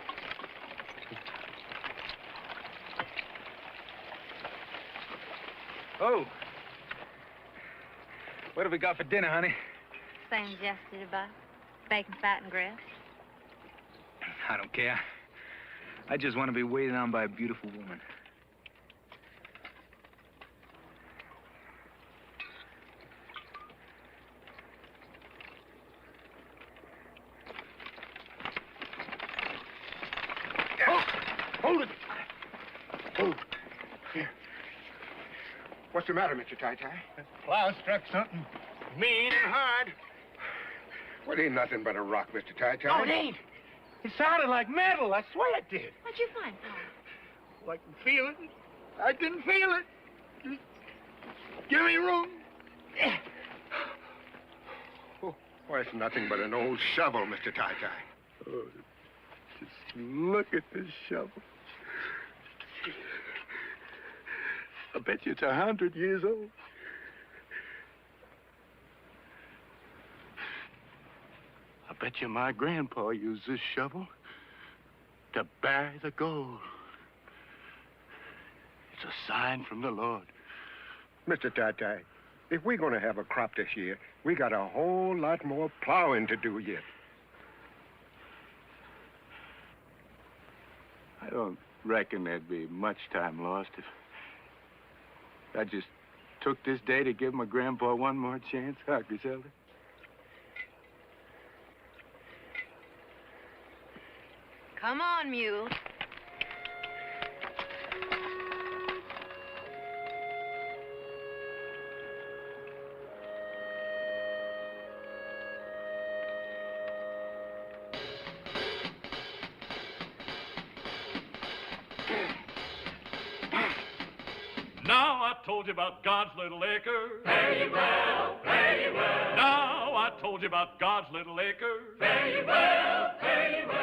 Oh. What have we got for dinner, honey? Same as yesterday, Bud. Bacon, fat, and grits. I don't care. I just want to be waited on by a beautiful woman. Hold it! Oh, here. What's the matter, Mr. Ty Ty? The plow struck something mean and hard. Well, it ain't nothing but a rock, Mr. Ty Ty. No, it ain't. It sounded like metal. I swear it did. What'd you find, Paul? I can feel it. I can feel it. Just give me room. Oh, well, it's nothing but an old shovel, Mr. Ty Ty. Oh, just look at this shovel. I bet you it's 100 years old. I bet you my grandpa used this shovel to bury the gold. It's a sign from the Lord. Mr. Ty Ty, if we're going to have a crop this year, we got a whole lot more plowing to do yet. I don't reckon there'd be much time lost if I just took this day to give my grandpa one more chance, huh, Griselda? Come on, mule. Now I told you about God's little acre. Fare ye well, fare ye well. Now I told you about God's little acre. Fare ye well, fare ye well.